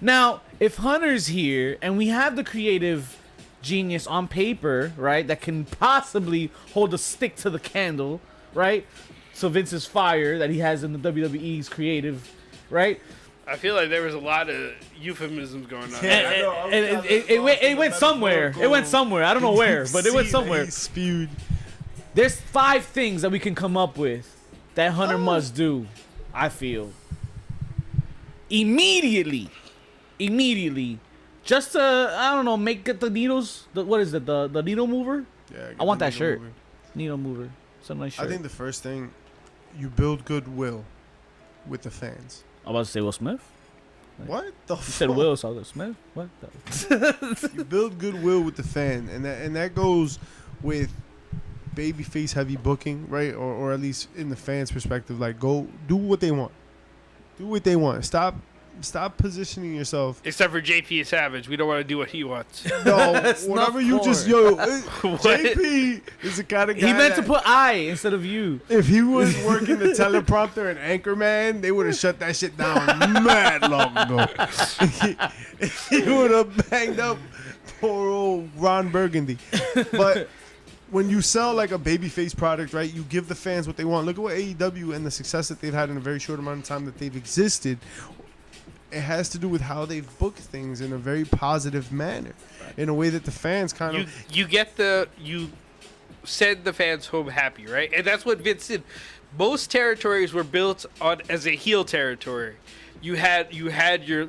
B: Now, if Hunter's here and we have the creative genius on paper, right, that can possibly hold a stick to the candle, right? So Vince's fire that he has in the WWE's creative, right?
C: I feel like there was a lot of euphemisms going on.
A: Yeah. I know,
B: And it went somewhere. It went somewhere. I don't know where, but it went
A: See that
B: somewhere.
A: he spewed.
B: There's 5 things that we can come up with that Hunter must do, I feel. Immediately. Just to, I don't know, get the needles. What is it? The needle mover?
A: Yeah,
B: I want that
A: get the
B: shirt.
A: movie.
B: Needle mover. Some nice shirt.
A: I think the first thing, you build goodwill with the fans.
B: I'm about to say Will Smith.
A: What the
B: You said
A: fuck?
B: Will, so I was like, Smith? What?
A: You build goodwill with the fan, and that goes with babyface heavy booking, right? Or at least in the fans' perspective, like go do what they want. Do what they want. Stop positioning yourself.
C: Except for JP Savage. We don't want to do what he wants.
A: No,
B: That's
A: whatever
B: not
A: you
B: for
A: just
B: it.
A: JP is the kind of guy
B: He meant to
A: that
B: put I instead of you.
A: if he was working the teleprompter and Anchorman, they would have shut that shit down mad long ago. he would have banged up poor old Ron Burgundy. But when you sell like a babyface product, right, you give the fans what they want. Look at what AEW and the success that they've had in a very short amount of time that they've existed. It has to do with how they've booked things in a very positive manner, in a way that the fans kind of.
C: You send the fans home happy, right? And that's what Vince did. Most territories were built on as a heel territory. You had your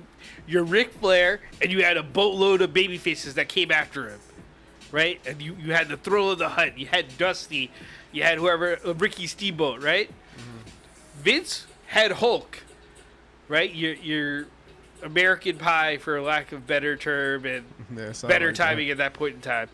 C: Ric Flair, and you had a boatload of baby faces that came after him, right? And you had the Thrill of the Hunt, you had Dusty, you had whoever, Ricky Steamboat, right? Mm-hmm. Vince had Hulk, right? Your American Pie, for lack of better term, and
A: Yeah, something
C: better
A: like
C: timing at that point in time.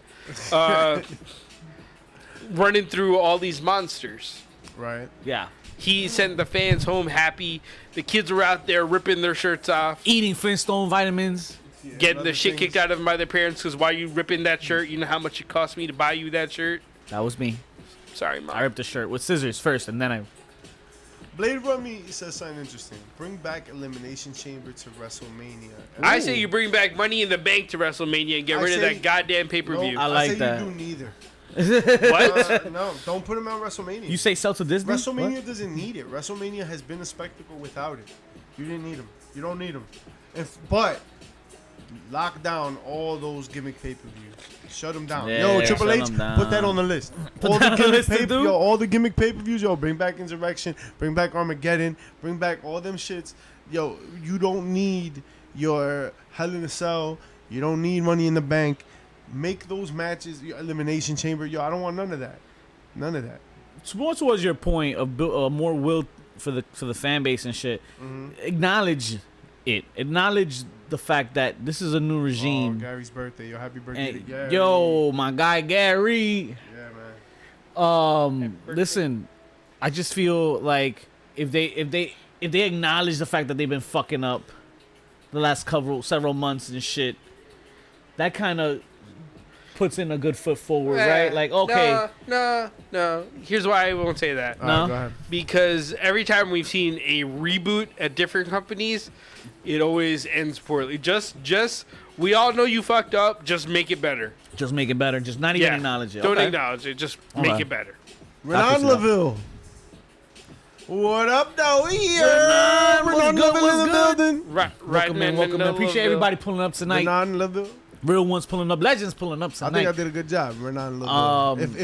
C: Running through all these monsters.
A: that, right?
B: Yeah.
C: He sent the fans home happy. The kids were out there ripping their shirts off,
B: Eating Flintstone vitamins.
C: getting the shit kicked out of them by their parents because why you ripping that shirt? You know how much it cost me to buy you that shirt?
B: That was me.
C: Sorry,
B: I
C: Mom.
B: ripped the shirt with scissors first, and then I.
A: Blade Rummy says something interesting. Bring back Elimination Chamber to WrestleMania.
C: I say you bring back Money in the Bank to WrestleMania and get rid of that goddamn pay-per-view.
B: I like
A: say
B: that.
A: You do neither.
C: What?
A: No, don't put him on WrestleMania.
B: You say sell to Disney?
A: WrestleMania
B: What?
A: doesn't need it. WrestleMania has been a spectacle without it. You didn't need him. You don't need him. But lock down all those gimmick pay-per-views. Shut them down.
B: Yeah,
A: Yo, Triple
B: shut
A: H,
B: 'em down.
A: put that on the list.
B: Put
A: all
B: that
A: the
B: on the
A: gimmick
B: list to do?
A: yo, all the gimmick pay-per-views. Yo, bring back Insurrection. Bring back Armageddon. Bring back all them shits. Yo, you don't need your Hell in a Cell. You don't need Money in the Bank. Make those matches your Elimination Chamber. Yo, I don't want none of that. None of that.
B: It's more towards your point of more will for the fan base and shit. Acknowledge it. Acknowledge the fact that this is a new
A: Oh,
B: regime.
A: Gary's birthday. Yo, happy birthday to
B: And,
A: Gary.
B: yo, my guy Gary.
A: Yeah, man.
B: Listen, I just feel like if they acknowledge the fact that they've been fucking up the last several months and shit, that kind of puts in a good foot forward, right? Like, okay,
C: No. Here's why I won't say that.
A: All
B: No?
A: right, go ahead.
C: Because every time we've seen a reboot at different companies, it always ends poorly. Just we all know you fucked up. Just make it better.
B: just make it better. Just not even acknowledge it.
C: Don't
B: Okay.
C: acknowledge it. Just
B: Okay.
C: make it better.
A: Renan Laville. What up, though? Here.
B: Renan, what's
A: Renan
B: good,
A: Laville in the
B: what's good?
A: building.
B: Welcome in, welcome in. Appreciate everybody pulling up tonight.
A: Renan Laville.
B: Real ones pulling up. Legends pulling up
A: I
B: tonight.
A: think I did a good job, Renan Laville.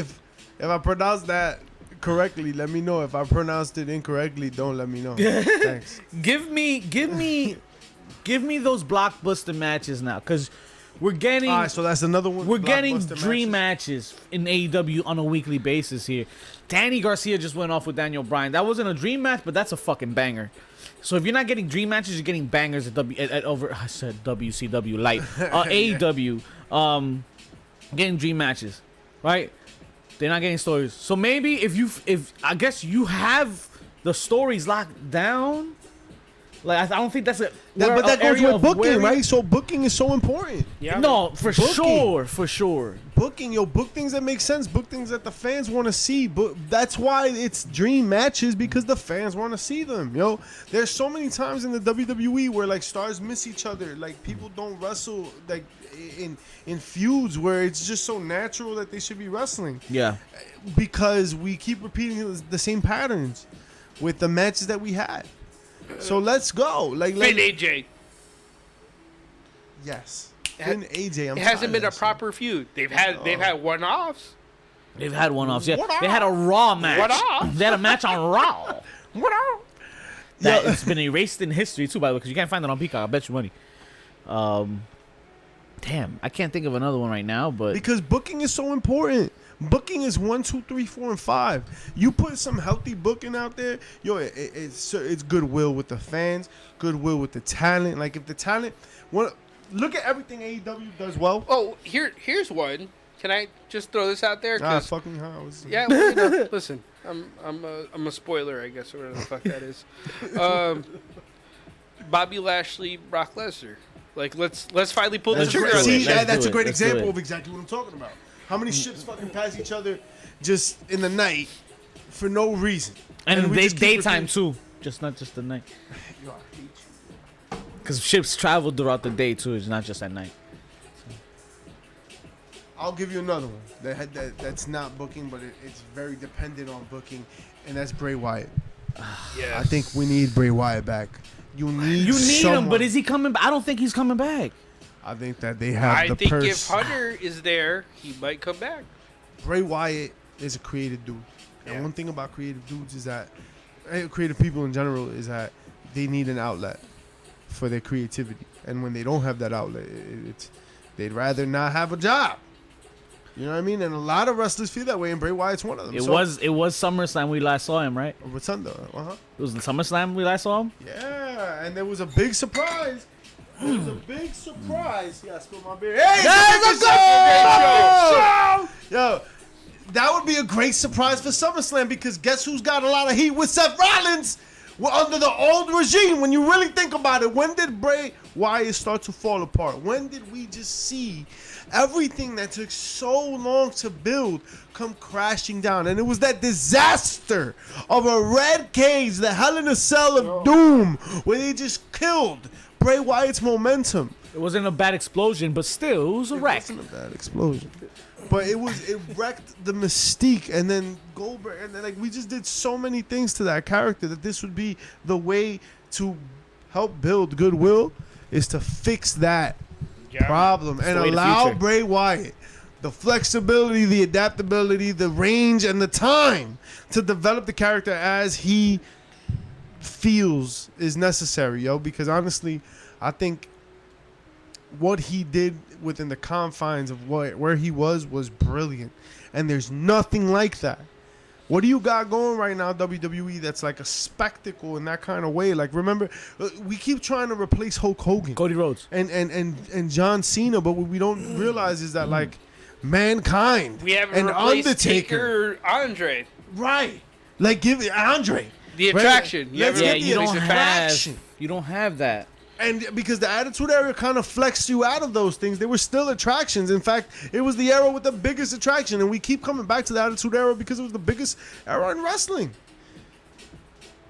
A: If I pronounced that correctly, let me know. If I pronounced it incorrectly, don't let me know. Thanks.
B: Give me those blockbuster matches now, because we're getting
A: All right, so that's another one.
B: we're getting
A: Blockbuster
B: dream
A: matches.
B: matches in AEW on a weekly basis here. Danny Garcia just went off with Daniel Bryan. That wasn't a dream match, but that's a fucking banger. So if you're not getting dream matches, you're getting bangers at over. I said WCW light, AEW. Getting dream matches, right? They're not getting stories. So maybe if I guess you have the stories locked down. Like I don't think that's
A: But that goes
B: area
A: with
B: of
A: booking,
B: worry.
A: right? So booking is so important.
C: Yeah.
B: No, for
A: Booking.
B: sure.
A: Booking, book things that make sense. Book things that the fans want to see. But that's why it's dream matches, because the fans want to see them. Yo, there's so many times in the WWE where like stars miss each other. Like people don't wrestle like in feuds where it's just so natural that they should be wrestling.
B: Yeah.
A: Because we keep repeating the same patterns with the matches that we had. So let's go. Like
C: Finn AJ.
A: yes,
C: It
A: Finn AJ.
C: It hasn't been a proper feud. They've had one-offs.
B: They've had one-offs. Yeah,
A: What
B: they had a Raw match.
C: What-off?
B: They had a match on Raw.
C: What-off?
B: That it's been erased in history too, by the way, because you can't find it on Peacock. I bet you money. Damn, I can't think of another one right now, but
A: Because booking is so important. Booking is 1, 2, 3, 4, and 5. You put some healthy booking out there, yo, it's goodwill with the fans, goodwill with the talent. Like if the talent, look at everything AEW does well.
C: Oh, here's one. Can I just throw this out there? 'Cause-
A: Fucking how was
C: yeah, well, you know, listen, I'm a spoiler, I guess, or whatever the fuck that is. Bobby Lashley, Brock Lesnar. Like let's finally pull the
B: Let's
C: trigger
B: do
C: on
B: it.
A: See,
C: this
B: Let's
C: shit.
A: that's
B: do
A: a
B: it.
A: great
B: Let's do
A: example
B: it.
A: of exactly what I'm talking about. How many ships fucking pass each other just in the night for no reason?
B: and
A: we
B: they
A: just keep
B: daytime
A: repeating-
B: too, just not just the night.
A: Yo, I hate you.
B: Because ships travel throughout the day too. It's not just at night.
A: I'll give you another one that's not booking, but it's very dependent on booking, and that's Bray Wyatt.
C: Yes.
A: I think we need Bray Wyatt back. You need
B: him, but
A: someone.
B: is he coming? I don't think he's coming back.
A: I think that they have
C: I
A: the
C: think
A: purse.
C: if Hunter is there, he might come back.
A: Bray Wyatt is a creative dude,
C: Yeah.
A: and one thing about creative dudes is that creative people in general is that they need an outlet for their creativity, and when they don't have that outlet, they'd rather not have a job. You know what I mean? And a lot of wrestlers feel that way, and Bray Wyatt's one of them.
B: It was SummerSlam we last saw him, right?
A: Rotunda.
B: It was the SummerSlam we last saw him.
A: Yeah, and there was a big surprise. There was a big surprise. Yeah, I spilled my beer. Hey,
B: Guys,
A: it's a
B: let's
A: big show! Yo, that would be a great surprise for SummerSlam, because guess who's got a lot of heat with Seth Rollins? Well, under the old regime, when you really think about it, when did Bray Wyatt start to fall apart? When did we just see everything that took so long to build come crashing down? And it was that disaster of a red cage, the Hell in a Cell of Doom, where they just killed Bray Wyatt's momentum.
B: It wasn't a bad explosion, but still, it was a wreck.
A: It wasn't a bad explosion. But it wrecked the mystique, and then Goldberg, and then like we just did so many things to that character that this would be the way to help build goodwill, is to fix that problem and allow Bray Wyatt the flexibility, the adaptability, the range, and the time to develop the character as he feels is necessary, yo. Because honestly, I think what he did within the confines of where he was brilliant, and there's nothing like that. What do you got going right now, WWE, that's like a spectacle in that kind of way? Like, remember, we keep trying to replace Hulk Hogan,
B: Cody Rhodes,
A: and John Cena, but what we don't realize is that like Mankind,
C: we haven't
A: and
C: replaced
A: Undertaker,
C: Taker, Andre,
A: right? Like, give it Andre
C: the attraction.
A: Right?
C: You
B: you don't have that.
A: And because the Attitude Era kind of flexed you out of those things, they were still attractions. In fact, it was the era with the biggest attraction. And we keep coming back to the Attitude Era because it was the biggest era in wrestling.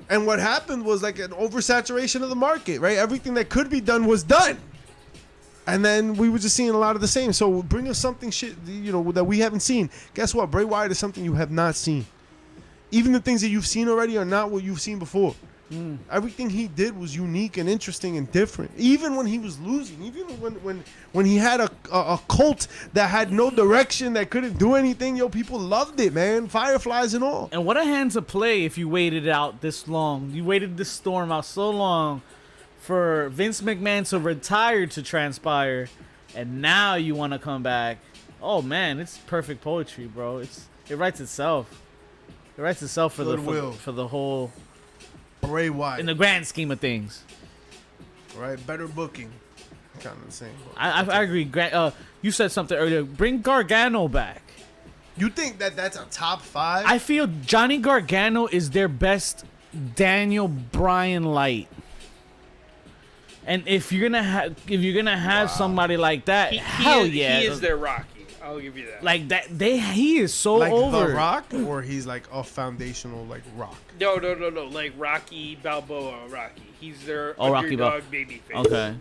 A: And what happened was like an oversaturation of the market, right? Everything that could be done was done. And then we were just seeing a lot of the same. So bring us something that we haven't seen. Guess what? Bray Wyatt is something you have not seen. Even the things that you've seen already are not what you've seen before. Everything he did was unique and interesting and different. Even when he was losing, even when he had a cult that had no direction, that couldn't do anything, yo, people loved it, man. Fireflies and all.
B: And what a hand to play if you waited it out this long. You waited this storm out so long for Vince McMahon to retire to transpire, and now you want to come back. Oh man, it's perfect poetry, bro. It writes itself. It writes itself for the whole
A: Bray Wyatt
B: in the grand scheme of things.
A: Right, better booking, kind of the same.
B: I agree. You said something earlier. Bring Gargano back.
A: You think that's a top 5?
B: I feel Johnny Gargano is their best Daniel Bryan light. And if you're gonna have somebody like that, hell yeah,
C: he is their Rocky. I'll give you that.
B: Like that, he is so
A: like
B: over.
A: The Rock, or he's like a foundational like Rock.
C: No. Like Rocky Balboa, Rocky. He's their
B: Rocky
C: underdog babyface.
B: Okay,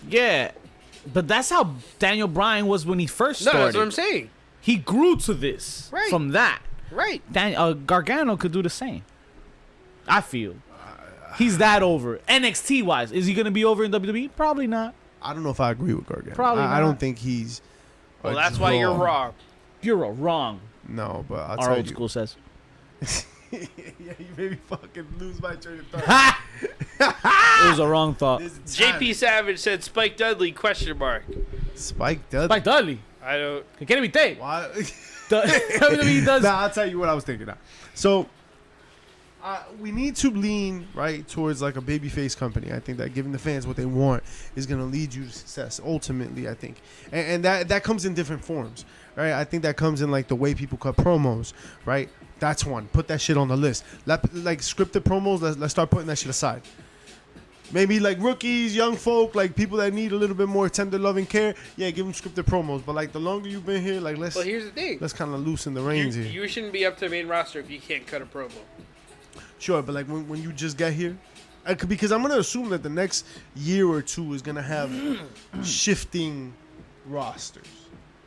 B: yeah, but that's how Daniel Bryan was when he first started.
C: No, that's what I'm saying.
B: He grew to this from that.
C: Right.
B: Gargano could do the same. I feel he's that over. NXT wise, is he gonna be over in WWE? Probably not.
A: I don't know if I agree with Gargano.
B: Probably
A: I don't think he's.
C: Well, that's why you're wrong.
B: You're wrong.
A: No, but I'll
B: Our
A: tell
B: old
A: you.
B: school says.
A: Yeah, you made me fucking lose my train of thought.
B: It was a wrong thought.
C: JP Savage said Spike Dudley ?
A: Spike Dudley.
B: Spike Dudley.
C: I don't.
B: Que quiere mi té?
A: Why?
B: WWE does.
A: Nah, I'll tell you what I was thinking now. So we need to lean right towards like a babyface company. I think that giving the fans what they want is going to lead you to success. Ultimately, I think, and that comes in different forms, right? I think that comes in like the way people cut promos, right? That's one. Put that shit on the list. Like scripted promos. Let's start putting that shit aside. Maybe like rookies, young folk, like people that need a little bit more tender loving care. Yeah, give them scripted promos. But like the longer you've been here, like
C: Well, here's the thing.
A: let's kind of loosen the reins here.
C: You shouldn't be up to the main roster if you can't cut a promo.
A: Sure, but like when you just get here, because I'm gonna assume that the next year or two is gonna have shifting rosters.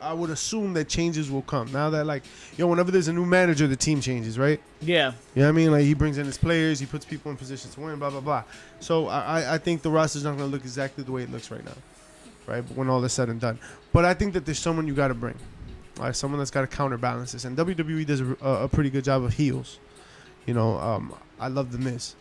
A: I would assume that changes will come. Now that like, whenever there's a new manager, the team changes, right?
B: Yeah.
A: You know what I mean? Like he brings in his players, he puts people in positions to win, blah blah blah. So I think the roster's not gonna look exactly the way it looks right now, right? But when all is said and done, but I think that there's someone you got to bring, right? Someone that's got to counterbalance this, and WWE does a pretty good job of heels. I love The Miz.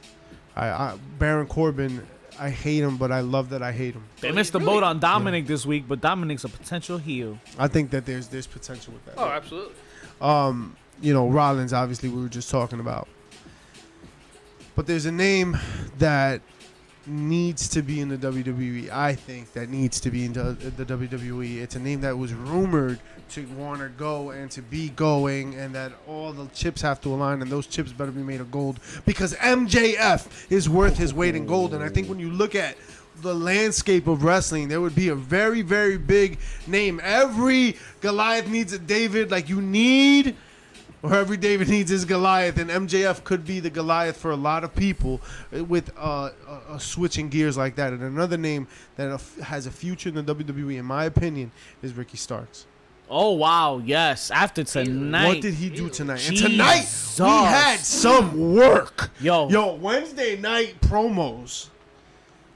A: Baron Corbin, I hate him, but I love that I hate him.
B: They missed the boat on Dominic this week, but Dominic's a potential heel.
A: I think that there's potential with that.
C: Oh, absolutely.
A: Rollins, obviously, we were just talking about. But there's a name that needs to be in the WWE. I think that needs to be in the WWE. It's a name that was rumored to want to go and to be going, and that all the chips have to align, and those chips better be made of gold because MJF is worth his weight in gold. And I think when you look at the landscape of wrestling, there would be a very, very big name. Every Goliath needs a David, like you need, or every David needs his Goliath, and MJF could be the Goliath for a lot of people with switching gears like that. And another name that has a future in the WWE, in my opinion, is Ricky Starks.
B: Oh, wow, yes. After tonight.
A: What did he do tonight?
B: Jesus.
A: And tonight, we had some work.
B: Yo,
A: Wednesday night promos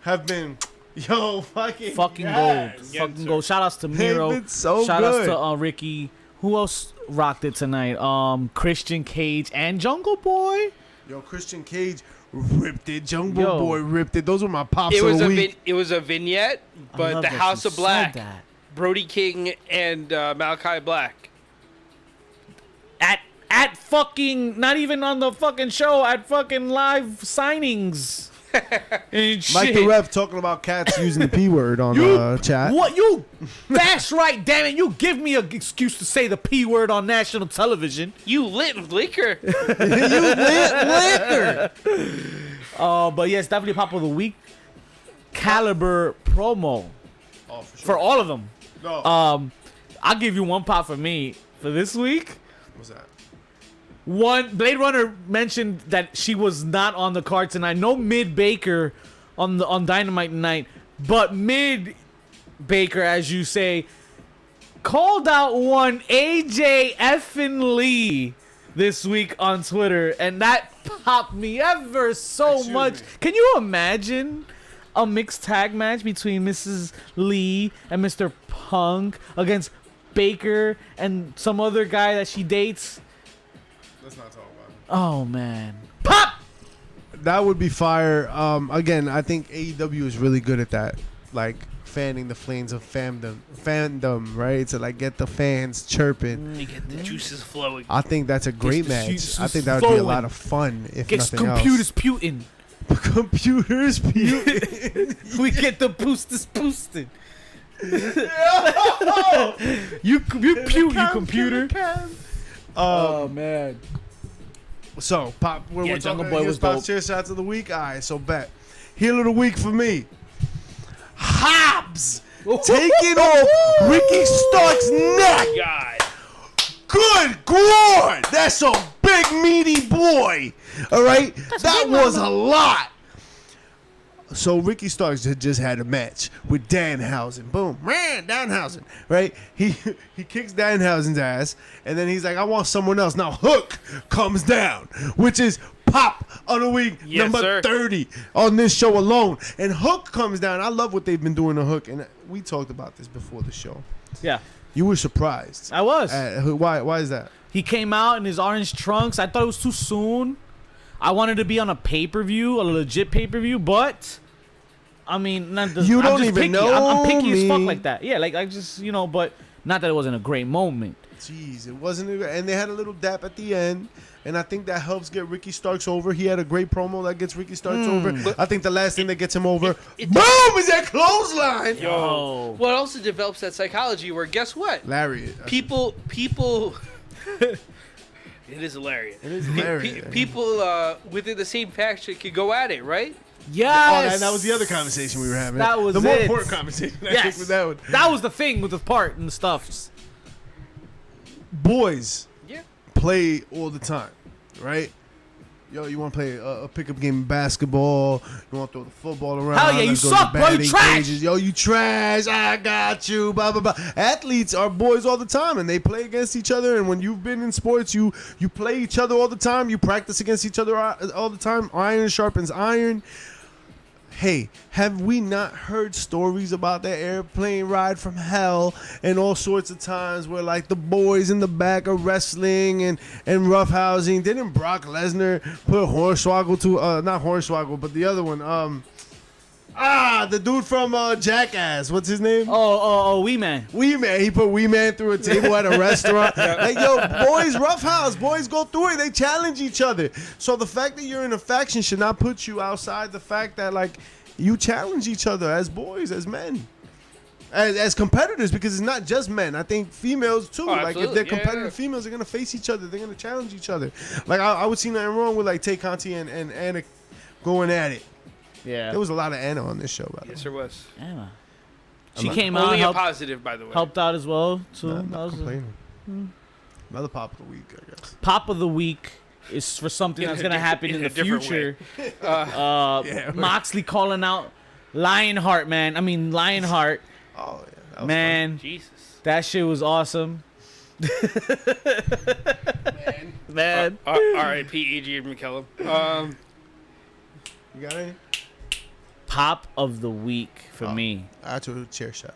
A: have been, fucking
B: gold. Fucking gold. Shout outs to Miro.
A: They've been so
B: Shout
A: good.
B: outs to Ricky. Who else rocked it tonight? Christian Cage and Jungle Boy.
A: Yo, Christian Cage ripped it. Jungle Boy ripped it. Those were my pops
C: It
A: of
C: was
A: the
C: a
A: week.
C: it was a vignette,
B: I
C: but
B: love
C: the
B: that
C: House
B: you
C: of Black,
B: said that.
C: Brody King and Malachi Black.
B: At fucking, not even on the fucking show, at fucking live signings. And
A: Mike
B: shit.
A: the Ref talking about cats using the P word on chat.
B: What you? That's right, damn it! You give me an excuse to say the P word on national television.
C: You lit liquor.
A: You lit liquor.
B: But yes, definitely pop of the week. Caliber promo
A: Oh, for sure.
B: for all of them.
A: No.
B: I'll give you one pop for me for this week.
A: What's that?
B: One, Blade Runner mentioned that she was not on the card tonight. No Mid Baker on Dynamite tonight, but Mid Baker, as you say, called out one AJ effing Lee this week on Twitter, and that popped me ever so
A: Excuse
B: much.
A: me.
B: Can you imagine a mixed tag match between Mrs. Lee and Mr. Punk against Baker and some other guy that she dates?
A: Let's not talk about it.
B: Oh man, pop!
A: That would be fire. Again, I think AEW is really good at that, like fanning the flames of fandom, right? To like get the fans chirping.
C: You get the juices flowing.
A: I think that's a great
B: the
A: match.
B: juices
A: I think that would be a
B: flowing.
A: lot of fun. If
B: Gets
A: nothing
B: computers putin'.
A: else. Computers putin'.
B: We get the boosters boosted. you pute, you computer. Oh man.
A: So, Pop,
B: Yeah,
A: we're
B: Jungle
A: talking
B: Boy was
A: Pop's
B: dope.
A: chair shots of the week. All right, so bet. Heel of the week for me. Hobbs taking off Ricky Stark's neck.
C: God.
A: Good God, that's a big meaty boy. All right, that was a lot. So Ricky Starks just had a match with Danhausen. Boom, man, Danhausen. Right? He kicks Danhausen's ass, and then he's like, "I want someone else." Now Hook comes down, which is pop of the week
C: Yes,
A: number
C: sir.
A: 30 on this show alone. And Hook comes down. I love what they've been doing to Hook, and we talked about this before the show.
B: Yeah,
A: You were surprised.
B: I was.
A: Why is that?
B: He came out in his orange trunks. I thought it was too soon. I wanted to be on a pay-per-view, a legit pay-per-view, but I mean, not the,
A: You
B: I'm
A: don't
B: just
A: even
B: picky.
A: know
B: I'm picky as fuck
A: me.
B: like that. Yeah, like I just, but not that it wasn't a great moment.
A: Jeez, it wasn't. And they had a little dap at the end, and I think that helps get Ricky Starks over. He had a great promo that gets Ricky Starks over. I think the last thing that gets him over, boom, is that clothesline.
B: Yo.
C: What also develops that psychology where guess what?
A: Larry,
C: People. It is hilarious.
A: It is hilarious.
C: People within the same faction could go at it, right?
B: Yes.
A: Oh, that was the other conversation we were having.
B: That was
A: the more
B: it.
A: important conversation. I
B: Yes.
A: think with that one.
B: That was the thing with the part and the stuffs.
A: Boys
C: Yeah.
A: play all the time, right? Yo, you want to play a pickup game of basketball? You want to throw the football around?
B: Hell yeah, you
A: let's go to
B: suck, bro. You
A: batting
B: trash.
A: cages. Yo, you trash. I got you. Blah blah blah. Athletes are boys all the time, and they play against each other. And when you've been in sports, you play each other all the time. You practice against each other all the time. Iron sharpens iron. Hey, have we not heard stories about that airplane ride from hell and all sorts of times where like the boys in the back are wrestling and roughhousing? Didn't Brock Lesnar put Hornswoggle to not Hornswoggle, but the other one, the dude from Jackass, what's his name?
B: Oh, Wee Man.
A: Wee Man. He put Wee Man through a table at a restaurant. Like, yo, boys roughhouse. Boys go through it. They challenge each other. So the fact that you're in a faction should not put you outside the fact that, like, you challenge each other as boys, as men. As competitors, because it's not just men. I think females too.
C: Oh,
A: like if they're
C: absolutely.
A: competitive females, they're gonna face each other. They're gonna challenge each other. Like I would see nothing wrong with like Tay Conti and Anna going at it.
B: Yeah.
A: There was a lot of Anna on this show, by the way.
C: Yes, there was.
B: Anna.
A: I'm
B: She
A: not-
B: came out,
C: Only a
B: helped,
C: positive, by the way.
B: helped out as well too.
A: Not
B: That was
A: complaining. Another pop of the week, I guess.
B: Pop of the week is for something
C: In
B: that's
C: a
B: gonna
C: diff-
B: happen
C: in
B: in
C: a
B: the
C: different
B: future.
A: Yeah.
B: Moxley calling out Lionheart, man. I mean Lionheart,
A: Oh yeah, that was
B: man.
C: Jesus.
B: That shit was awesome. Man.
C: R.I.P. Adrian McKellum.
A: fun. You got any?
B: Pop of the week for me.
A: Actual chair shot.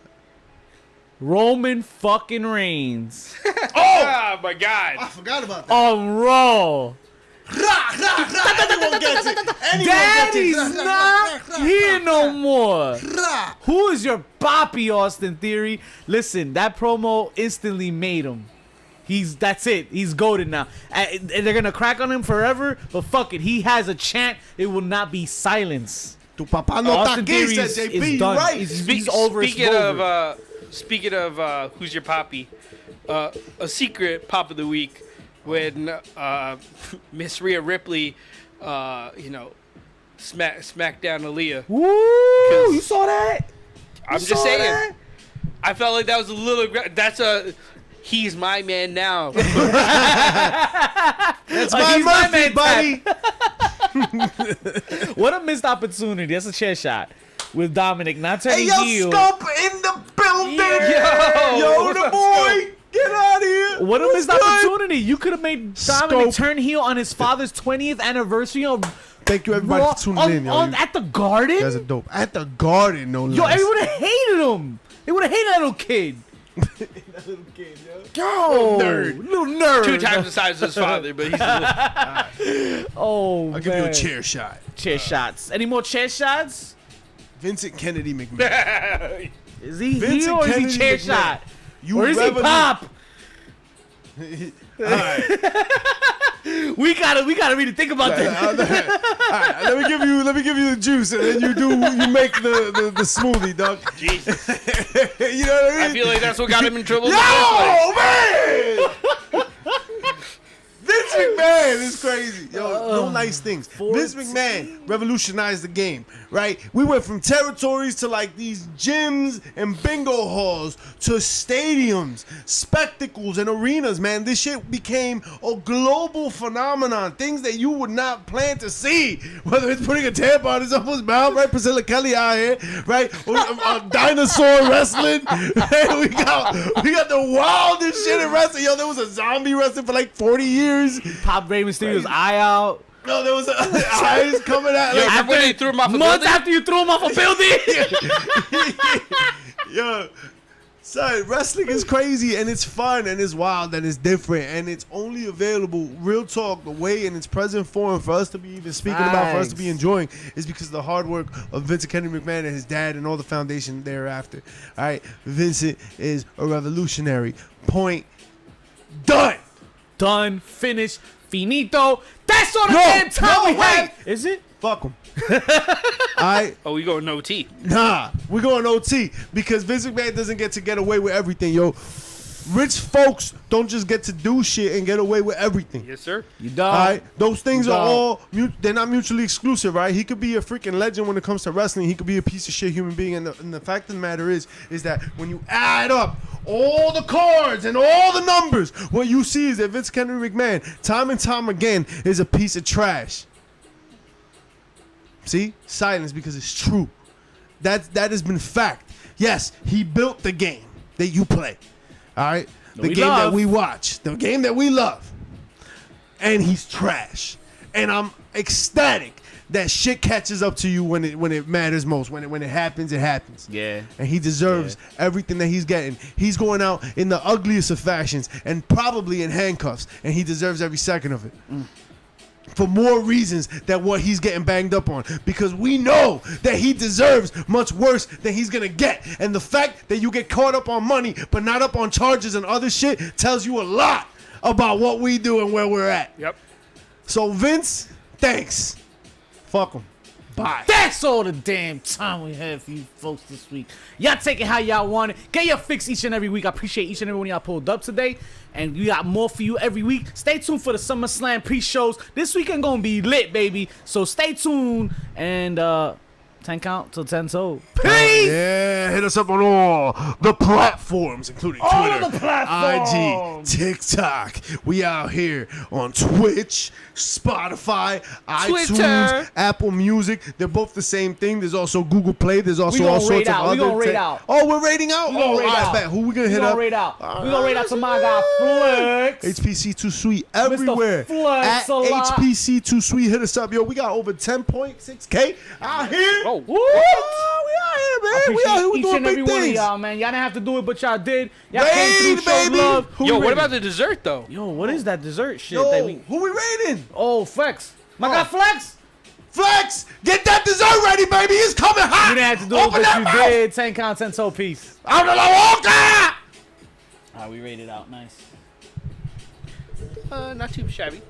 B: Roman fucking Reigns
C: Oh my God.
A: I forgot about that.
B: on Raw.
A: Anyone gets it. Anyone
B: Daddy's
A: gets it.
B: not here no more. Who is your boppy, Austin Theory? Listen, that promo instantly made him. That's it. He's goated now. And they're gonna crack on him forever, but fuck it. He has a chant. It will not be silence.
A: Tu papá no está
B: Austin
A: aquí,
B: Theory
A: said JP.
B: is
A: You
B: done.
A: right.
B: He's over.
C: Speaking of who's your poppy, a secret pop of the week when Miss Rhea Ripley, smacked down Aaliyah.
B: Woo! You saw that?
C: I'm
B: You
C: just
B: saw
C: saying.
B: that?
C: I felt like that was a little. He's my man now.
A: That's my
B: He's my
A: Murphy,
B: man,
A: buddy.
B: What a missed opportunity. That's a chair shot with Dominic not turning
A: Hey, yo,
B: heel.
A: Scope in the building.
C: Yo.
A: Yo, the boy. Get out of here.
B: What a
A: What's
B: missed
A: good?
B: opportunity. You could have made Dominic
A: Scope.
B: turn heel on his father's 20th anniversary on
A: Thank you, everybody,
B: Raw,
A: for tuning in. Yo,
B: at the Garden.
A: you guys are dope. At the Garden, no less.
B: Yo, everyone would have hated him. They would have hated that little kid.
A: That little kid, yo.
B: Yo,
A: nerd.
B: little nerd.
C: 2 times the size of his father, but he's a
B: Oh,
A: I'll give you a chair shot.
B: Chair shots. Any more chair shots?
A: Vincent Kennedy McMahon.
C: little.
B: Is he
A: Vincent
B: heel or is he
A: Kennedy
B: chair
A: McMahon.
B: shot?
A: You
B: Or is he pop?
A: All right.
B: We gotta really think about that.
A: All right. Let me give you the juice, and then you make the smoothie, dog.
C: Jesus.
A: You know what I mean?
C: I feel like that's what got him in trouble. in the first place.
A: Yo, man! Vince McMahon is crazy. Yo, no nice things. Vince McMahon revolutionized the game, right? We went from territories to like these gyms and bingo halls to stadiums, spectacles, and arenas, man. This shit became a global phenomenon. Things that you would not plan to see. Whether it's putting a tampon on someone's mouth, right? Priscilla Kelly out here, right? Or, dinosaur wrestling. Right? We got the wildest shit in wrestling. Yo, there was a zombie wrestling for like 40 years.
B: Pop Rey Mysterio's eye out.
A: No, there was eyes coming out.
C: Yo,
A: Like,
C: remember when they threw him off a
B: Months
C: building?
B: after you threw him off a building.
A: yo, son, wrestling is crazy and it's fun and it's wild and it's different and it's only available, real talk, the way in its present form for us to be even speaking about, for us to be enjoying, is because of the hard work of Vincent Kennedy McMahon and his dad and all the foundation thereafter. All right, Vincent is a revolutionary. Point. Done.
B: Done. Finished. Finito. That's all the
A: No,
B: damn time
A: no,
B: we
A: wait.
B: have. Is it?
A: Fuck him. Alright,
C: Oh, we going no T.
A: nah, we're going OT because Vince McMahon doesn't get away with everything, yo. Rich folks don't just get to do shit and get away with everything.
C: Yes, sir.
B: You done.
A: All right, those things are
B: No.
A: all they're not mutually exclusive, right? He could be a freaking legend when it comes to wrestling. He could be a piece of shit human being, and the fact of the matter is that when you add up all the cards and all the numbers, what you see is that Vince Kennedy McMahon, time and time again, is a piece of trash. See, silence because it's true. That has been fact. Yes, he built the game that you play. All right, the
B: we
A: game that
B: love.
A: we watch, the game that we love, and he's trash. And I'm ecstatic that shit catches up to you when it matters most. When it happens, it happens.
B: Yeah.
A: And he deserves everything that he's getting. He's going out in the ugliest of fashions and probably in handcuffs, and he deserves every second of it. For more reasons than what he's getting banged up on, because we know that he deserves much worse than he's gonna get, and the fact that you get caught up on money but not up on charges and other shit tells you a lot about what we do and where we're at.
C: Yep.
A: So Vince, thanks. Fuck him. Bye.
B: That's all the damn time we have for you folks this week. Y'all take it how y'all want it. Get your fix each and every week. I appreciate each and every one of y'all pulled up today. And we got more for you every week. Stay tuned for the SummerSlam pre-shows. This weekend gonna be lit, baby. So stay tuned and 10 count till 10 sold. Peace!
A: Yeah, hit us up on all the platforms, including
B: All
A: Twitter,
B: of the platforms.
A: IG, TikTok. We out here on Twitch, Spotify,
C: Twitter.
A: iTunes, Apple Music. They're both the same thing. There's also Google Play. There's also
B: gonna
A: all sorts
B: rate
A: of
B: out. We
A: other.
B: gonna rate out.
A: Oh, we're rating out.
B: We gonna rate
A: all right,
B: out.
A: bet. Who we gonna
B: We
A: hit
B: gonna
A: up?
B: rate out. We gonna rate out to my guy Flex.
A: HPC Too Sweet everywhere.
B: Flex
A: At
B: a lot.
A: HPC Too Sweet, hit us up, yo. We got over 10.6K out here.
C: Oh,
B: Woo!
A: We out here, man. We out here. We
B: Each
A: doing
B: and every
A: big
B: one of
A: things.
B: y'all, man. Y'all didn't have to do it, but y'all did. Y'all
A: Raid,
B: came through, showed
A: baby.
B: love.
A: Who
C: yo,
A: we
C: what
A: rating?
C: about the dessert though?
B: Yo, what is that dessert shit
A: Yo,
B: that we...
A: who we rating?
B: Oh, Flex. My guy Flex.
A: Flex, get that dessert ready, baby. It's coming hot.
B: You didn't have to do
A: Open
B: it, but
A: that
B: you
A: mouth.
B: did. 10 count, 10 soul piece.
A: Out of the walker.
B: All right, we rated out. Nice.
C: Not too shabby.